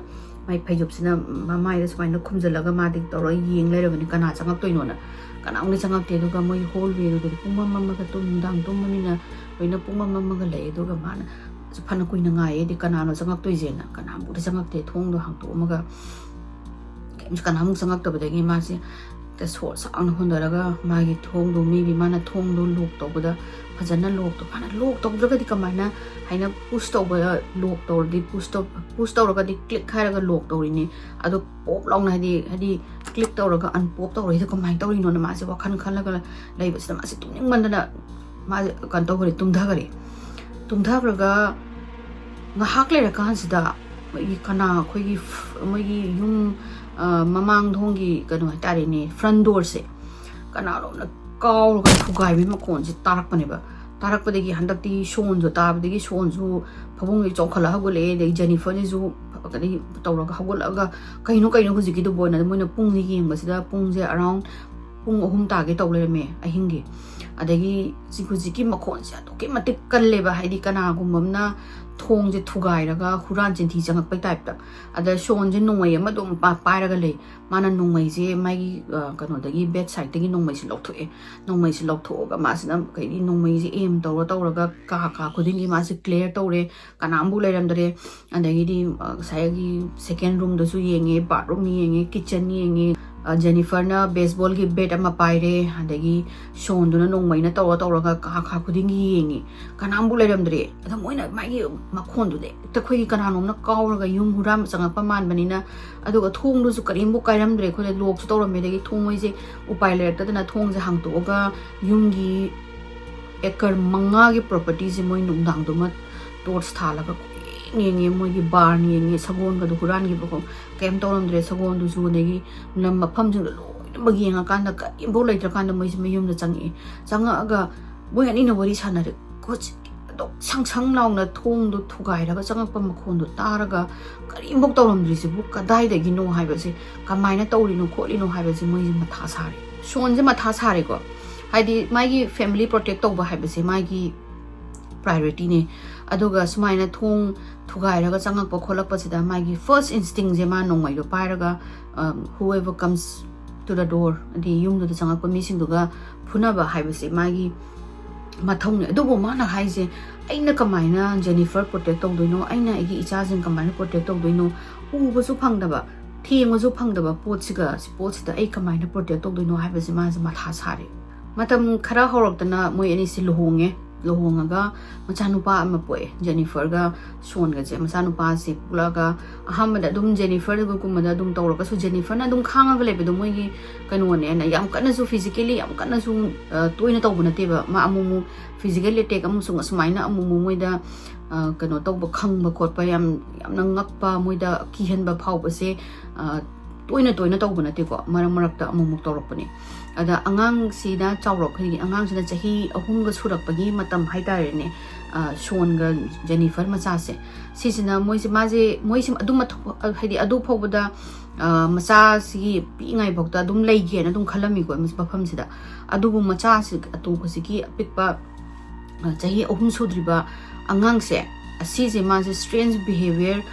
ꯃꯥꯏ ꯐꯩꯖꯨꯞꯁꯤꯅ ꯃꯃꯥꯏꯗ ꯁꯨꯃꯥꯏꯅ ꯈꯨꯝꯖꯤꯜꯂꯒ ꯃꯥꯗꯤ ꯇꯧꯔꯒ ꯌꯦꯡ ꯂꯩꯔꯕꯅꯤ ꯀꯅꯥ ꯆꯪꯉꯛꯇꯣꯏꯅꯣꯅ ꯀꯅꯥꯝꯇ ꯆꯪꯉꯛꯇꯦ ꯑꯗꯨꯒ ꯃꯣꯏ ꯍꯣꯜꯋꯦꯗꯨꯗꯤ ꯄꯨꯡꯃꯝ ꯃꯝꯃꯒ ꯅꯨꯡꯗꯥꯡ ꯇꯨꯝꯕꯅꯤꯅ ꯂꯣꯏꯅ ꯄꯨꯡꯃꯝ ꯃꯝꯃꯒ ꯂꯩ ꯑꯗꯨꯒ ꯃꯥꯅ ꯐꯅ ꯀꯨꯏꯅ ꯉꯥꯏꯌꯦꯗꯤ ꯀꯅꯥꯅꯣ ꯆꯪꯉꯛꯇꯣꯏꯁꯦꯅ ꯀꯅꯥꯝꯕꯨꯗꯤ ꯆꯪꯉꯛꯇꯦ ꯊꯣꯡꯗꯣ ꯍꯥꯡꯇꯣꯛꯑꯝꯃꯒ ꯀꯅꯥꯃꯨꯛ ꯆꯪꯉꯛꯇꯕꯗꯒꯤ ꯃꯥꯁꯦ ꯁꯣꯔ ꯁꯥꯡꯅ ꯍꯣꯟꯊꯔꯒ ꯃꯥꯒꯤ ꯊꯣꯡꯗꯣ ꯃꯤꯕꯤ ꯃꯥꯅ ꯊꯣꯡꯗꯣ ꯂꯣꯛ ꯇꯧꯕꯗ ꯐꯖꯅ ꯃꯥꯅ ꯂꯣꯛ ꯇꯧꯗ꯭ꯔꯒꯗꯤ ꯀꯃꯥꯏꯅ ꯍꯥꯏꯅ ꯄꯨꯁ ꯇꯧꯕ ꯂꯣꯛ ꯇꯧꯔꯗꯤ ꯄꯨꯁ ꯇꯧꯔꯒꯗꯤ ꯀ꯭ꯂꯤꯛ ꯍꯥꯏꯔꯒ ꯂꯣꯛ ꯇꯧꯔꯤꯅꯤ ꯑꯗꯣ ꯄꯣꯞ ꯂꯥꯎꯅ ꯍꯥꯏꯗꯤ ꯀ꯭ꯂꯤꯛ ꯇꯧꯔꯒ ꯑꯟꯄꯣꯞ ꯇꯧꯔꯤꯗꯣ ꯀꯃꯥꯏꯅ ꯇꯧꯔꯤꯅꯣꯅ ꯃꯥꯁꯦ ꯋꯥꯈꯜ ꯈꯜꯂꯒ ꯂꯩꯕꯁꯤꯗ ꯃꯥꯁꯦ ꯇꯨꯝꯅꯤꯡꯃꯟꯗꯅ ꯃꯥꯁꯦ ꯀꯩꯅꯣ ꯇꯧꯈ꯭ꯔꯦ ꯇꯨꯝꯊꯈ꯭ꯔꯒ ꯉꯥꯏꯍꯥꯛ ꯂꯩꯔꯀꯥꯟꯁꯤꯗ ꯃꯣꯏꯒꯤ ꯌꯨꯝ ꯃꯃꯥꯡ ꯊꯣꯡꯒꯤ ꯀꯩꯅꯣ ꯍꯥꯏꯇꯥꯔꯦꯅꯦ ꯐ꯭ꯔꯟ ꯗꯣꯔꯁꯦ ꯀꯅꯥꯅꯣꯝꯅ ꯀꯥꯎꯔꯒ ꯊꯨꯒꯥꯏꯕꯒꯤ ꯃꯈꯣꯟꯁꯦ ꯇꯥꯔꯛꯄꯅꯦꯕ ꯇꯥꯔꯛꯄꯗꯒꯤ ꯍꯟꯗꯛꯇꯤ ꯁꯣꯟꯁꯨ ꯇꯥꯕꯗꯒꯤ ꯁꯣꯟꯁꯨ ꯐꯃꯨꯡꯗꯒꯤ ꯆꯣꯡꯈꯠꯂ ꯍꯧꯒꯠꯂꯛꯑꯦ ꯑꯗꯒꯤ ꯖꯦꯅꯤꯐꯔꯁꯤꯁꯨ ꯀꯩꯅꯣ ꯇꯧꯔꯒ ꯍꯧꯒꯠꯂꯛꯑꯒ ꯀꯩꯅꯣ ꯍꯧꯖꯤꯛꯀꯤꯗꯨꯕꯣꯅ ꯃꯣꯏꯅ ꯄꯨꯡꯁꯦ ꯌꯦꯡꯕꯁꯤꯗ ꯄꯨꯡꯁꯦ ꯑꯔꯥꯎꯟ ꯄꯨꯡ 3 ꯇꯥꯒꯦ ꯇꯧ ꯂꯩꯔꯝꯃꯦ ꯑꯍꯤꯡꯒꯤ ꯑꯗꯒꯤ ꯍꯧꯖꯤꯛꯀꯤ ꯃꯈꯣꯟꯁꯦ ꯑꯗꯨꯛꯀꯤ ꯃꯇꯤꯛ ꯀꯜꯂꯦꯕ ꯍꯥꯏꯗꯤ ꯀꯅꯥꯒꯨꯝꯕ ꯑꯃꯅ ꯊꯣꯡꯁꯦ ꯊꯨꯒꯥꯏꯔꯒ ꯍꯨꯔꯥꯟ ꯆꯤꯟꯊꯤ ꯆꯪꯉꯛꯄꯩ ꯇꯥꯏꯞꯇ ꯑꯗ ꯁꯣꯟꯁꯦ ꯅꯣꯡꯃꯩ ꯑꯃ ꯑꯗꯨꯝ ꯄꯥꯏꯔꯒ ꯂꯩ ꯃꯥꯅ ꯅꯣꯡꯃꯩꯁꯦ ꯃꯥꯒꯤ ꯀꯩꯅꯣꯗꯒꯤ ꯕꯦꯠ ꯁꯥꯏꯠꯇꯒꯤ ꯅꯣꯡꯃꯩꯁꯦ ꯂꯧꯊꯣꯛꯑꯦ ꯅꯣꯡꯃꯩꯁꯦ ꯂꯧꯊꯣꯛꯑꯒ ꯃꯥꯁꯤꯅ ꯀꯩꯗꯤ ꯅꯣꯡꯃꯩꯁꯦ ꯑꯦꯝ ꯇꯧꯔꯒ ꯀꯥ ꯈꯨꯗꯤꯡꯒꯤ ꯃꯥꯁꯦ ꯀ꯭ꯂꯤꯌꯔ ꯇꯧꯔꯦ ꯀꯅꯥꯝꯕꯨ ꯂꯩꯔꯝꯗ꯭ꯔꯦ ꯑꯗꯒꯤꯗꯤ ꯉꯁꯥꯏꯒꯤ ꯁꯦꯀꯦꯟ ꯔꯨꯝꯗꯁꯨ ꯌꯦꯡꯉꯦ ꯕꯥꯠꯔꯨꯝ ꯌꯦꯡꯉꯦ ꯀꯤꯠꯆꯟ ꯌꯦꯡꯉꯦ ꯖꯦꯅꯤꯐꯔꯅ ꯕꯦꯁꯕꯣꯜꯒꯤ ꯕꯦꯠ ꯑꯃ ꯄꯥꯏꯔꯦ ꯑꯗꯒꯤ ꯁꯣꯟꯗꯨꯅ ꯅꯣꯡꯃꯩꯅ ꯇꯧꯔꯒ ꯀꯥ ꯈꯨꯗꯤꯡꯒꯤ ꯌꯦꯡꯉꯦ ꯀꯅꯥꯝꯕꯨ ꯂꯩꯔꯝꯗ꯭ꯔꯦ ꯑꯗꯣ ꯃꯣꯏꯅ ꯃꯥꯒꯤ ꯃꯈꯣꯟꯗꯨꯗ ꯍꯦꯛꯇ ꯑꯩꯈꯣꯏꯒꯤ ꯀꯅꯥꯅꯣꯝꯅ ꯀꯥꯎꯔꯒ ꯌꯨꯝ ꯍꯨꯔꯥꯟꯕ ꯆꯪꯉꯛꯄ ꯃꯥꯟꯕꯅꯤ나 ꯑꯗꯨꯒ ꯊꯣꯡꯗꯨꯁꯨ ꯀꯔꯤꯝꯕꯨ ꯀꯥꯏꯔꯝꯗ꯭ꯔꯦ ꯑꯩꯈꯣꯏꯅ ꯂꯣꯛꯁꯨ ꯇꯧꯔꯝꯃꯦ ꯑꯗꯒꯤ ꯊꯣꯡ ꯃꯣꯏꯁꯦ ꯎꯄꯥꯏ ꯂꯩꯔꯛꯇꯗꯅ ꯊꯣꯡꯁꯦ ꯍꯥꯡꯇꯣꯛꯑꯒ ꯌꯨꯝꯒꯤ ꯑꯦꯀꯔ 5ꯒꯤ ꯄ꯭ꯔꯣꯄꯔꯇꯤꯁꯦ ꯃꯣꯏ ꯅꯨꯡꯗꯥꯡꯗꯨꯃ ꯇꯣꯔꯆ ꯊꯥꯜꯂꯒ ꯌꯦꯡꯉꯦ ꯃꯣꯏꯒꯤ ꯕꯥꯔꯟ ꯌꯦꯡꯉꯦ ꯁꯒꯣꯜꯒꯗꯣ ꯍꯨꯔꯥꯟꯈꯤꯕꯀꯣ ꯀꯩꯝ ꯇꯧꯔꯝꯗ꯭ꯔꯦ ꯁꯒꯣꯜꯗꯨꯁꯨ ꯑꯗꯒꯤ ꯃꯐꯝꯁꯤꯡꯗꯣ ꯂꯣꯏꯅꯃꯛ ꯌꯦꯡꯉꯀꯥꯟꯗ ꯀꯔꯤꯝꯐꯥꯎ ꯂꯩꯇ꯭ꯔꯀꯥꯟꯗ ꯃꯣꯏꯁꯦ ꯃꯌꯨꯝꯗ ꯆꯪꯉꯛꯑꯒ ꯃꯣꯏ ꯑꯅꯤꯅ ꯋꯥꯔꯤ ꯁꯥꯟꯅꯔꯦ ꯑꯗꯨꯝ ꯁꯪ ꯂꯥꯎꯅ ꯊꯣꯡꯗꯣ ꯊꯨꯒꯥꯏꯔꯒ ꯆꯪꯉꯛꯄ ꯃꯈꯣꯟꯗꯣ ꯇꯥꯔꯒ ꯀꯔꯤꯝꯐꯥꯎ ꯇꯧꯔꯝꯗ꯭ꯔꯤꯁꯤꯕꯨ ꯀꯗꯥꯏꯗꯒꯤꯅꯣ ꯍꯥꯏꯕꯁꯦ ꯀꯃꯥꯏꯅ ꯇꯧꯔꯤꯅꯣ ꯈꯣꯠꯂꯤꯅോ ꯍꯥꯏꯕꯁꯦ ꯃꯣꯏꯁꯦ ꯃꯊꯥ ꯁꯥꯔꯦ ꯁꯣꯟꯁꯦ ꯃꯊꯥ ꯁꯥꯔꯦꯀꯣ ꯍꯥꯏꯗꯤ ꯃꯥꯒꯤ ꯐꯦꯃꯤꯂꯤ ꯄ꯭ꯔꯣꯇꯦꯛ ꯇꯧꯕ ꯍꯥꯏꯕꯁꯦ ꯃꯥꯒꯤ ꯄ꯭ꯔꯥꯏꯑꯣꯔꯤꯇꯤꯅꯦ ꯑꯗꯨꯒ ꯁꯨꯃꯥꯏꯅ ꯊꯣꯡ ꯊꯨꯒꯥꯏꯔꯒ ꯆꯪꯉꯛꯄ ꯈꯣꯠꯂꯛꯄꯁꯤꯗ ꯃꯥꯒꯤ ꯐꯥꯔꯁ ꯏꯟꯁꯇꯤꯡꯁꯦ ꯃꯥ ꯅꯣꯡꯃꯩꯗꯣ ꯄꯥꯏꯔꯒ whoever comes to the door ꯑꯗꯤ ꯌꯨꯝꯗꯨꯗ ꯆꯪꯉꯛꯄ ꯃꯤꯁꯤꯡꯗꯨꯒ ꯐꯨꯅꯕ ꯍꯥꯏꯕꯁꯦ ꯃꯥꯒꯤ ꯃꯊꯧꯅꯦ ꯑꯗꯨꯕꯨ ꯃꯥꯅ ꯍꯥꯏꯁꯦ ꯑꯩꯅ ꯀꯃꯥꯏꯅ ꯖꯦꯅꯤꯐꯔ ꯄ꯭ꯔꯣꯇꯦꯛ ꯇꯧꯗꯣꯏꯅꯣ ꯑꯩꯅ ꯑꯩꯒꯤ ꯏꯆꯥꯁꯤꯡ ꯀꯃꯥꯏꯅ ꯄ꯭ꯔꯣꯇꯦꯛ ꯇꯧꯗꯣꯏꯅꯣ ꯎꯕꯁꯨ ꯐꯪꯗꯕ ꯊꯦꯡꯉꯁꯨ ꯐꯪꯗꯕ ꯄꯣꯠꯁꯤꯗ ꯑꯩ ꯀꯃꯥꯏꯅ ꯄ꯭ꯔꯣꯇꯦꯛ ꯇꯧꯗꯣꯏꯅꯣ ꯍꯥꯏꯕꯁꯤ ꯃꯥꯁꯦ ꯃꯊꯥ ꯁꯥꯔꯦ ꯃꯇꯝ ꯈꯔ ꯍꯧꯔꯛꯇꯅ ꯃꯣꯏ ꯑꯅꯤꯁꯤ ꯂꯨꯍꯣꯡꯉꯒ ꯃꯆꯥꯅꯨꯄꯥ ꯑꯃ ꯄꯣꯛꯑꯦ ꯖꯦꯅꯤꯐꯔꯒ ꯁꯣꯟꯒꯁꯦ ꯃꯆꯥꯅꯨꯄꯥꯁꯤ ꯄꯣꯛꯂꯒ ꯑꯍꯥꯟꯕꯗ ꯑꯗꯨꯝ ꯖꯦꯅꯤꯐꯔꯒꯨꯝꯕꯗ ꯑꯗꯨꯝ ꯇꯧꯔꯒꯁꯨ ꯖꯦꯅꯤꯐꯔꯅ ꯑꯗꯨꯝ ꯈꯥꯡꯉꯒ ꯂꯩꯕꯗꯣ ꯃꯣꯏꯒꯤ ꯀꯩꯅꯣꯅꯦꯅ ꯌꯥꯝ ꯀꯟꯅꯁꯨ ꯐꯤꯖꯤꯀꯦꯂꯤ ꯌꯥꯝ ꯀꯟꯅꯁꯨ ꯇꯣꯏꯅ ꯇꯧꯕ ꯅꯠꯇꯦꯕ ꯃꯥ ꯑꯃꯨꯛ ꯐꯤꯖꯤꯀꯦꯜ ꯑꯦꯇꯦꯛ ꯑꯃꯁꯨꯡ ꯑꯁꯨꯃꯥꯏꯅ ꯑꯃꯨꯛ ꯃꯣꯏꯗ ꯀꯩꯅꯣ ꯇꯧꯕ ꯈꯪꯕ ꯈꯣꯠꯄ ꯌꯥꯝꯅ ꯉꯛꯄ ꯃꯣꯏꯗ ꯀꯤꯍꯟꯕ ꯐꯥꯎꯕꯁꯦ ꯇꯣꯏꯅ ꯇꯧꯕ ꯅꯠꯇꯦꯀꯣ ꯃꯔꯛꯇ ꯑꯃꯨꯛ ꯇꯧꯔꯛꯄꯅꯦ ꯑꯗ ꯑꯉꯥꯡꯁꯤꯅ ꯑꯉꯥꯡꯁꯤꯅ ꯆꯍꯤ 3ꯒ ꯁꯨꯔꯛꯄꯒꯤ ꯃꯇꯝ ꯍꯥꯏꯇꯥꯔꯦꯅꯦ ꯁꯣꯟꯒ ꯖꯦꯅꯤꯐꯔ ꯃꯆꯥꯁꯦ ꯁꯤꯁꯤꯅ ꯃꯣꯏꯁꯦ ꯑꯗꯨꯝ ꯍꯥꯏꯗꯤ ꯑꯗꯨ ꯐꯥꯎꯕꯗ ꯃꯆꯥꯁꯤꯒꯤ ꯄꯤꯛꯏꯉꯥꯏ ꯐꯥꯎꯗ ꯑꯗꯨꯝ ꯂꯩꯒꯦꯅ ꯑꯗꯨꯝ ꯈꯜꯂꯝꯃꯤꯀꯣ ꯃꯐꯝꯁꯤda ꯑꯗꯨꯕꯨ ꯃꯆꯥꯁꯤ ꯑꯇꯣꯞꯄꯁꯤꯒꯤ ꯑꯄꯤꯛꯄ ꯆꯍꯤ 3 ꯁꯨꯗ꯭ꯔꯤꯕ ꯑꯉꯥꯡꯁꯦ ꯑꯁꯤꯁꯦ ꯃꯥꯁꯦ ꯁ꯭ꯇ꯭ꯔꯦꯟꯖ ꯕꯤꯍꯦꯕꯤꯌꯔ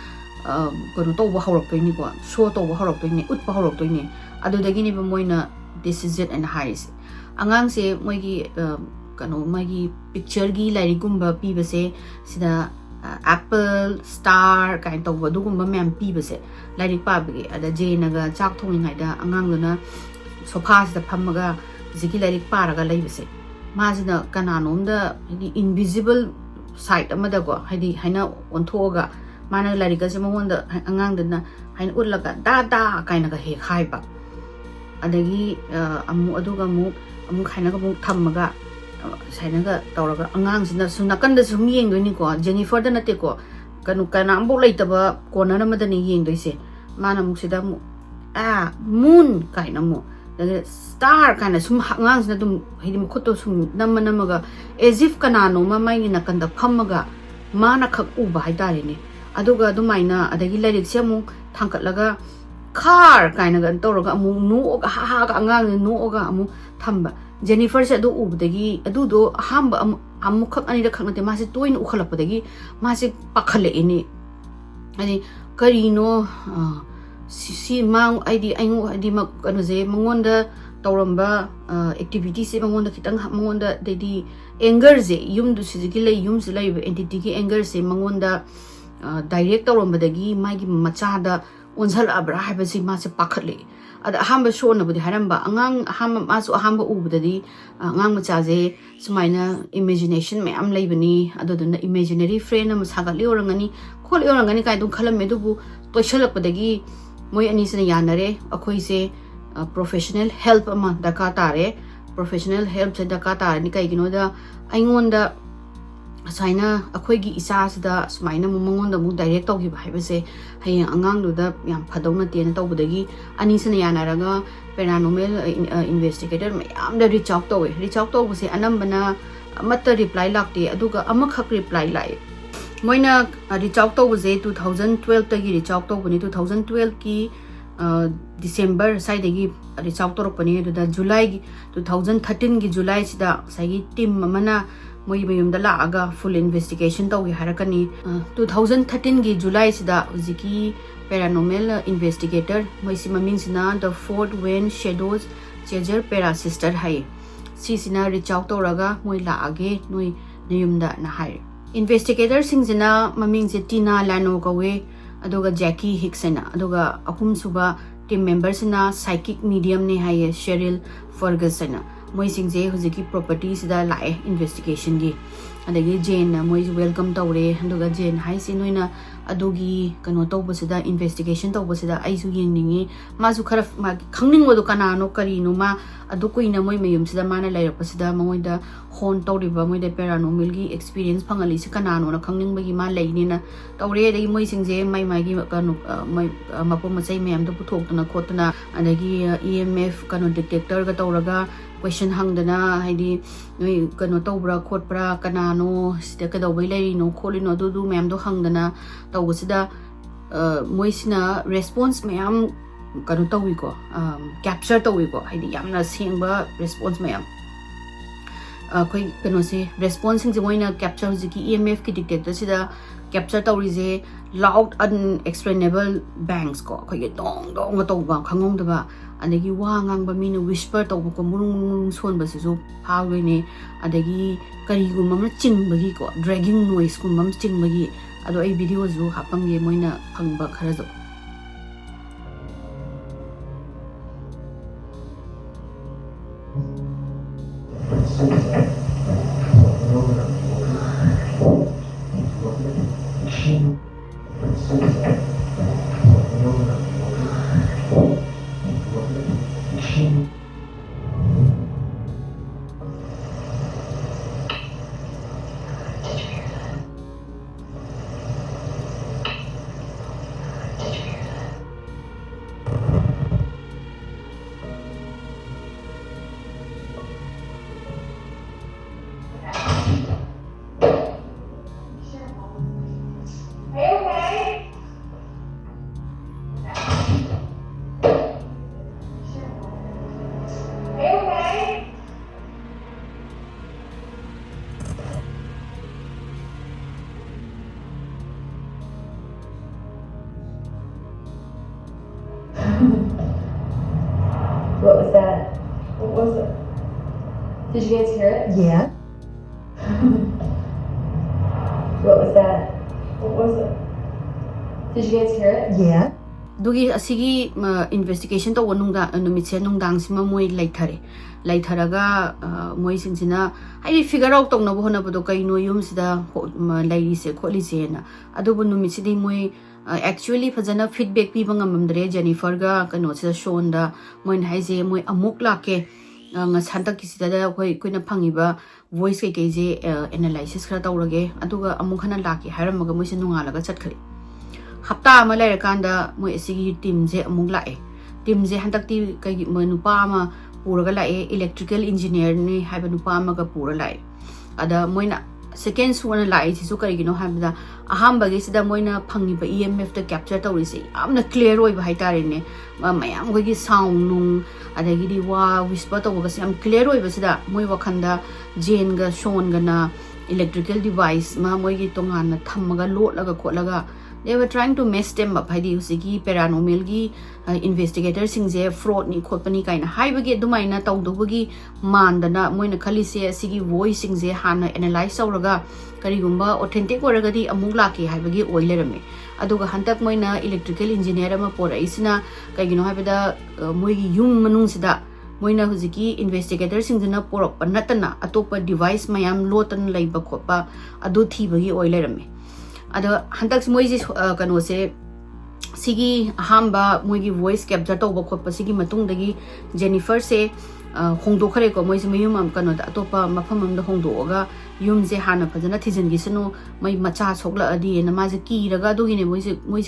ꯀꯩꯅꯣ ꯇꯧꯕ ꯍꯧꯔꯛꯇꯣꯏꯅꯤꯀꯣ ꯁꯣ ꯇꯧꯕ ꯍꯧꯔꯛꯇꯣꯏꯅꯤ ꯎꯠꯄ ꯍꯧꯔꯛꯇꯣꯏꯅꯤ ꯑꯗꯨꯗꯒꯤꯅꯦꯕ ꯃꯣꯏꯅ this is it ꯑꯅ ꯍꯥꯏꯔꯤꯁꯦ ꯑꯉꯥꯡꯁꯦ ꯃꯣꯏꯒꯤ ꯃꯣꯏꯒꯤ ꯄꯤꯛꯆꯔꯒꯤ ꯂꯥꯏꯔꯤꯛꯒꯨꯝꯕ ꯄꯤꯕꯁꯦ ꯁꯤꯗ apple star kind tꯧꯕ ꯑꯗꯨꯒꯨꯝꯕ ꯃꯌꯥꯝ ꯄꯤꯕꯁꯦ ꯂꯥꯏꯔꯤꯛ ꯄꯥꯕꯒꯤ ꯑꯗ ꯖꯦꯅꯒ ꯆꯥꯛ ꯊꯣꯡꯉꯤꯉꯩꯗ ꯑꯉꯥꯡꯗꯨꯅ ꯁꯣꯐꯥꯁꯤꯗ ꯐꯝꯃꯒ ꯍꯧꯖꯤꯛꯀꯤ ꯂꯥꯏꯔꯤꯛ ꯄꯥꯔꯒ ꯂꯩꯕꯁꯦ ꯃꯥꯁꯤꯅ ꯀꯅꯥꯅꯣꯝꯗ ꯍꯥꯏꯗꯤ invisible side ꯑꯃꯗꯀꯣ ꯍꯥꯏꯗꯤ ꯍꯥꯏꯅ ꯑꯣꯟꯊꯣꯛꯑꯒ mana larika se mongonda angang hain urlaga da kainaga he haiba adagi amu aduga amu khainaga mu thammaga sainaga tawraga angang sina sunakanda sum yengdoni ko Jennifer da nate ko kanu kana ambo leitaba corner amadani yengdoise mana muksida mu moon kaina mu star kind of some hangs na dum hidi mukoto sum namanaga as if kanano mamay ni nakanda pamaga mana khak uba haidari ni aduga dumaina adagi lyrics ya mu thangkatlaga car kind of tawraga amu no ga ha ga angang no ga amu thamba Jennifer se adu ubdagi adu do hamba amu khak ani da khaknate ma se toin ukhalapdagi ma se pakhale ini ani karino si mang id aingu id mak anu je mangonda tawramba activity se mangonda kitang mangonda dedi anger je yum du sigi lei yum se lei entity ki anger se mangonda direct tawramba dagi magi macha da onjal abra habasi ma se pakhale ada hamba shona budi haramba angang hamba masu hamba ubdadi angang macha je sumaina imagination me am leibani adoduna imaginary friend am sagali orangani khol orangani kai dum khalam me dubu toishalakpadagi moi ani sina yanare akhoi se professional help ama daka tare professional help se daka tare ni kai ginoda aingonda saina akhoi gi isa sida sumaina mumongonda mu direct tawgi bhaibase hay angang du da yam phadona ten tawbudagi ani sina yanaraga paranormal investigator me am da reach out tawbuse anambana amatta reply lakte aduga amakhak reply lai moina reach out tawbuse 2012 tagi reach out tawbuni 2012 ki December side gi reach out torpani da July 2013 gi July sida sagi team mana moi mayumda la aga full investigation tawi harakani 2013 gi July sida uziki paranormal investigator moi si maming sina the fourth wind shadows changer para sister hai si sina reach out toraga moi la age noi nayumda na hai investigator singzina maming je Tina Lano kawe aduga Jackie Hicksena aduga ahum suba team members na psychic medium ne hai Cheryl Ferguson moi singje hujiki properties da lae investigation gi adagi Jane moi welcome tawre aduga Jane hai si noina adugi kano tawbasida investigation tawbasida aisu yengningi masu khara ma khangning wodo kanano karino ma adu kuina moi mayum sida mana lairapasida moida hon tawriba moida paranormal gi experience phangali se kanano na khangning bagi ma leini na tawre adagi moi singje mai gi kano mai mapo masai mayam do puthok tuna khotna adagi EMF kano detector ga tawraga question hangdana haidi noi kano tawbra khotbra kanano sida kadawai leino kholino du mayam do hangdana tawsida moisina response mayam kanu tawi ko capture tawi ko haidi yamna sengba response mayam koi kano se response sing moina capture jiki EMF ki detector sida capture tawi je loud unexplainable bangs ko koi dong tawba khangong daba adagi wa ngang ba mina whisper tawba ko murung son ba su phawai ne adagi kari gu mam chingbagi ko dragging noise ku mam chingbagi ado ai video zu hapang ye moina phangba khara zo What was that? What was it? Did you guys hear it? Yeah. What was that? What was it? Did you guys hear it? Yeah. Dugi asigi investigation to wanungda numitse nungdang sima moi laitharaga moi singsina ai figure out tong na bona bodo kai no yum sida lairi se kholi se na adubu numitse di moi actually fajana feedback pi bangamamdre Jennifer ga kano se shown da moi haije moi amuk lake nga santa kisida da koi koina phangiba voice kai je analysis khara tawrage aduga amuk khana lake haramaga moi se nunga laga chatkhari hapta ama lai rakanda moi asigi team je amuk lae team je hantak ti kai nupa ma puraga lae electrical engineer ni haiba nupa ma ga pura lae ada moina second one lae sisu kai gino habda aham bagi sida moina phangi ba EMF ta capture tawri se amna clear oi ba haitare ne mayam go gi sound nung adagi di wa whisper to ga am clear oi ba sida moi wakhanda jen ga shon ga na electrical device ma moi gi tongan na thammaga lot laga khotlaga they were trying to mess them up haidi usigi paranormal gi investigators singje fraud ni khotpani kaina haibagi dumaina tawdubagi mandana moina khalise asigi voice singje hana analyze sauraga karigumba authentic oragadi amuk laki haibagi oilerame aduga hantak moina electrical engineer ama pora isina kaigino haibada moigi yum manung sida moina huziki investigator singjana porok panatana atopa device mayam lotan leiba khopa adu thibagi oilerame ada hantak moi ji kano se sigi hamba moi gi voice capture to bokho pasigi matung dagi Jennifer se hongdo khare ko moi mayum am kano da atopa mafam am da hongdo ga yum je hana phajana thijin gi sunu mai macha chokla adi na ma je ki raga do gi ne moi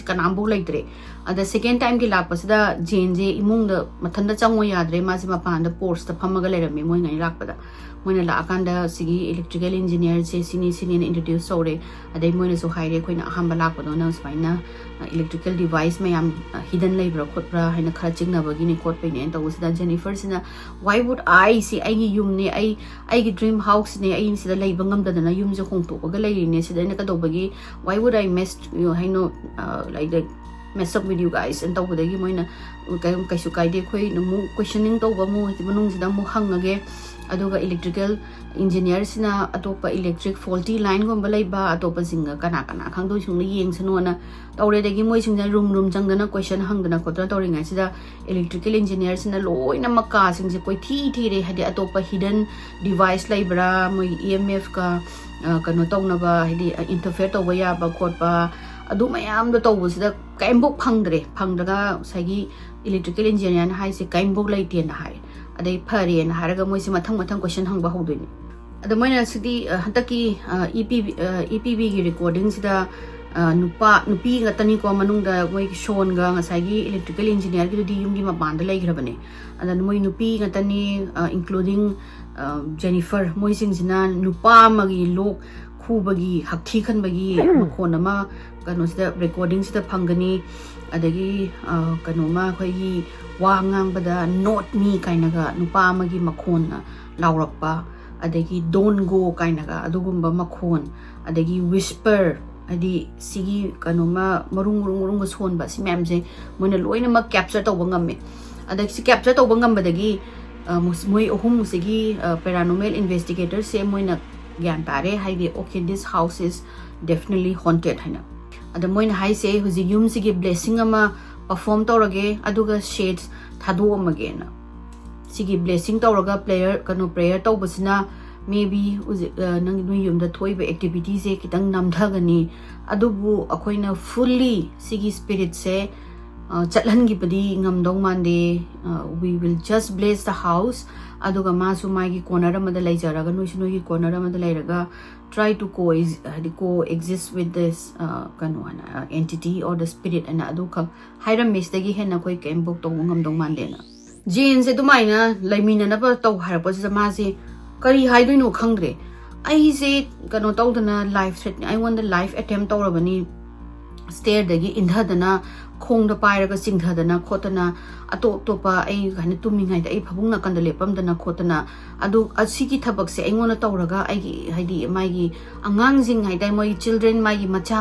se kanam bo laitre ada second time gi lak pasida jen je imung da mathanda changwa yadre ma je mapan da ports da phamaga leram moi ngai lak pada moina la akanda sigi electrical engineer se sini introduce sore adai moina so haire koina ahamba lakpa do na spaina electrical device mayam hidden labor khotbra haina khara chingna bagi ni khot pe ne to usida Jennifer sina why would I see ai yum ne ai gi dream house ne ai sida lai bangam da na yum je khong to ga lai ne sida ne ka do bagi why would I mess you haino like the mess up with you guys and to budagi moina kaisu kaide khoi no mu questioning to ba mu manung sida mu hangage aduga electrical engineer sina atopa electric faulty line gomba leiba atopa singa kana khangdo sungna yeng sunu na tawre dagi moi singna room jangdana question hangdana khotra tawringa sida electrical engineer sina loina makka singje koi thi re hadi atopa hidden device leibra moi EMF ka kano tawna ba hadi interfere to ya ba khotpa adu mayam do tawu sida kaimbok phangdaga sagi electrical engineer na hai se kaimbok laite na hai adai phari na haraga moi se mathang question hangba hodini ada moina sidi hantaki EPB gi recording sida nupi gatani ko manungda moi shon ga ngasagi electrical engineer gi di yum gi mabanda laigrabane ada moi nupi gatani including Jennifer moi singsina nupa magi lok khubagi hakthi khanbagi makhon ama kano sida recording sida phangani adagi kano ma khoi wa ngangbada not me kainaga nupa magi makhon laurakpa adagi don't go kainaga adugumba makhon adagi whisper adi sigi kanoma marung sonba si ma'am je moina loina ma capture to bangam adagi si capture to bangam badagi moi ohum sigi paranormal investigator se moina gyan tare haide okay this house is definitely haunted haina ada moina hai se huji yum sigi blessing ama perform tawrage aduga shades thado amage na sigi blessing tawraga prayer tawbasina maybe nang nu yum da thoiba activities e kitang namthagani adubu akoina fully sigi spirit se chatlangi padi ngamdong mande we will just bless the house aduga masu magi corner amada laijaraga nugi corner amada lairaga try to coexist with this entity or the spirit and aduka hairam mistagi hena koi kembok to ngamdong mande na jin se dumaina laimina na ba to harpa se maji kari haidoino khangre ai se tawdana life threat I want the life attempt tawrabani stairꯗꯒꯤ ꯏꯟꯊꯗꯅ ꯈꯣꯡꯗ ꯄꯥꯏꯔꯒ ꯆꯤꯡꯊꯗꯅ ꯈꯣꯠꯇꯅ ꯑꯇꯣꯞꯄ ꯑꯩ ꯀꯥꯏꯅ ꯇꯨꯝꯃꯤꯉꯩꯗ ꯑꯩ ꯐꯃꯨꯡ ꯅꯥꯀꯟꯗ ꯂꯦꯞꯄꯝꯗꯅ ꯈꯣꯠꯇꯅ ꯑꯗꯨ ꯑꯁꯤꯒꯤ ꯊꯕꯛꯁꯦ ꯑꯩꯉꯣꯟꯗ ꯇꯧꯔꯒ ꯑꯩꯒꯤ ꯍꯥꯏꯗꯤ ꯃꯥꯒꯤ ꯑꯉꯥꯡꯁꯤꯡ ꯍꯥꯏꯇꯥꯔꯦ ꯃꯣꯏ ꯆꯤꯜꯗ꯭ꯔꯦꯟ ꯃꯥꯒꯤ ꯃꯆꯥ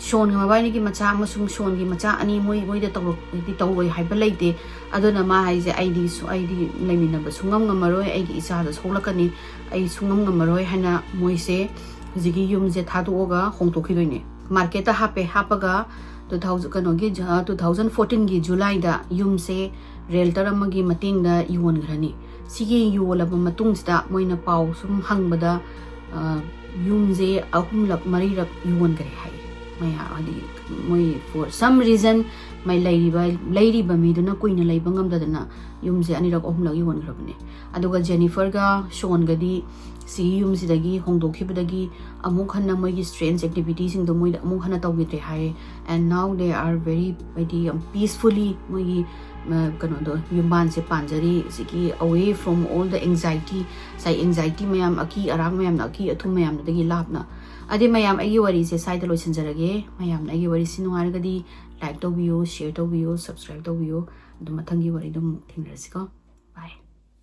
ꯁꯣꯟꯒꯤ ꯃꯕꯥꯏꯅꯤꯒꯤ ꯃꯆꯥ ꯑꯃꯁꯨꯡ ꯁꯣꯟꯒꯤ ꯃꯆꯥ ꯑꯅꯤ ꯃꯣꯏꯗ ꯇꯧꯔꯣꯏ ꯍꯥꯏꯕ ꯂꯩꯇꯦ ꯑꯗꯨꯅ ꯃꯥ ꯍꯥꯏꯁꯦ ꯑꯩꯗꯤ ꯂꯩꯃꯤꯟꯅꯕ ꯁꯨꯡꯉꯝ ꯉꯝꯃꯔꯣꯏ ꯑꯩꯒꯤ ꯏꯆꯥꯗ ꯁꯣꯛꯂꯛꯀꯅꯤ ꯑꯩ ꯁꯨꯡꯉꯝ ꯉꯝꯃꯔꯣই ꯍꯥꯏꯅ ꯃꯣꯏꯁꯦ ꯍꯧꯖꯤꯛꯀꯤ ꯌꯨꯝꯁꯦ ꯊꯥꯗꯣꯛꯑꯒ ꯍꯣꯡꯗꯣꯛꯈꯤꯗꯣꯏꯅꯦ ꯃꯥꯔꯀꯦꯠꯇ ꯍꯥꯞꯄꯒ 2014ꯒꯤ ꯖꯨꯂꯥꯏꯗ ꯌꯨꯝꯁꯦ ꯔꯦꯜꯇꯔ ꯑꯃꯒꯤ ꯃꯇꯦꯡꯗ ꯌꯣꯟꯈ꯭ꯔꯅꯤ ꯁꯤꯒꯤ ꯌꯣꯜꯂꯕ ꯃꯇꯨꯡꯁꯤꯗ ꯃꯣꯏꯅ ꯄꯥꯎ ꯁꯨꯝ ꯍꯪꯕꯗ ꯌꯨꯝꯁꯦ 3ꯔꯛ 4ꯔꯛ ꯌꯣꯟꯈ꯭ꯔꯦ ꯍꯥꯏ ꯃꯌꯥꯝ ꯍꯥꯏꯗꯤ ꯃꯣꯏ for some reason ꯃꯩ ꯂꯩꯔꯤꯕ ꯃꯤꯗꯨꯅ ꯀꯨꯏꯅ ꯂꯩꯕ ꯉꯝꯗꯗꯅ ꯌꯨꯝꯁꯦ 2ꯔꯛ 3ꯔꯛ ꯌꯣꯟꯈ꯭ꯔꯕꯅꯦ ꯑꯗꯨꯒ 제니퍼ꯒ ꯁꯣꯟꯒꯗꯤ ꯁꯤꯒꯤ ꯌꯨꯝꯁꯤꯗꯒꯤ ꯍꯣꯡꯗꯣꯛꯈꯤꯕꯗꯒꯤ ꯑꯃꯨꯛ ꯍꯟꯅ ꯃꯣꯏꯒꯤ ꯁ꯭ꯇ꯭ꯔꯦꯟꯖ ꯑꯦꯛꯇꯤꯚꯤꯇꯤꯁꯤꯡꯗꯣ ꯃꯣꯏꯗ ꯑꯃꯨꯛ ꯍꯟꯅ ꯇꯧꯈꯤꯗ꯭ꯔꯦ ꯍꯥꯏ and now they are very ꯍꯥꯏꯗꯤ ꯌꯥꯝ peacefully ꯃꯣꯏꯒꯤ ꯀꯩꯅꯣꯗꯣ ꯌꯨꯝꯕꯥꯟꯁꯦ ꯄꯥꯟꯖꯔꯤ ꯁꯤꯒꯤ away from all the anxiety ꯃꯌꯥꯝ ꯑꯀꯤ ꯑꯔꯥꯡ ꯃꯌꯥꯝꯅ ꯑꯀꯤ ꯑꯊꯨꯝ ꯃꯌꯥꯝꯗꯒꯤ ꯂꯥꯞꯅ ꯑꯗꯩ ꯃꯌꯥꯝ ꯑꯩꯒꯤ ꯋꯥꯔꯤꯁꯦ ꯁꯥꯏꯗ ꯂꯣꯏꯁꯤꯟꯖꯔꯒꯦ ꯃꯌꯥꯝꯅ ꯑꯩꯒꯤ ꯋꯥꯔꯤꯁꯤ ꯅꯨꯡꯉꯥꯏꯔꯒꯗꯤ ꯂꯥꯏꯛ ꯇꯧꯕꯤꯌꯨ ꯁꯦꯌꯔ ꯇꯧꯕꯤꯌꯨ ꯁꯕꯁꯀ꯭ꯔꯥꯏꯕ ꯇꯧꯕꯤꯌꯨ ꯑꯗꯨ ꯃꯊꯪꯒꯤ ꯋꯥꯔꯤꯗꯣ ꯑꯃꯨꯛ ꯊꯦꯡꯅꯔꯁꯤꯀꯣ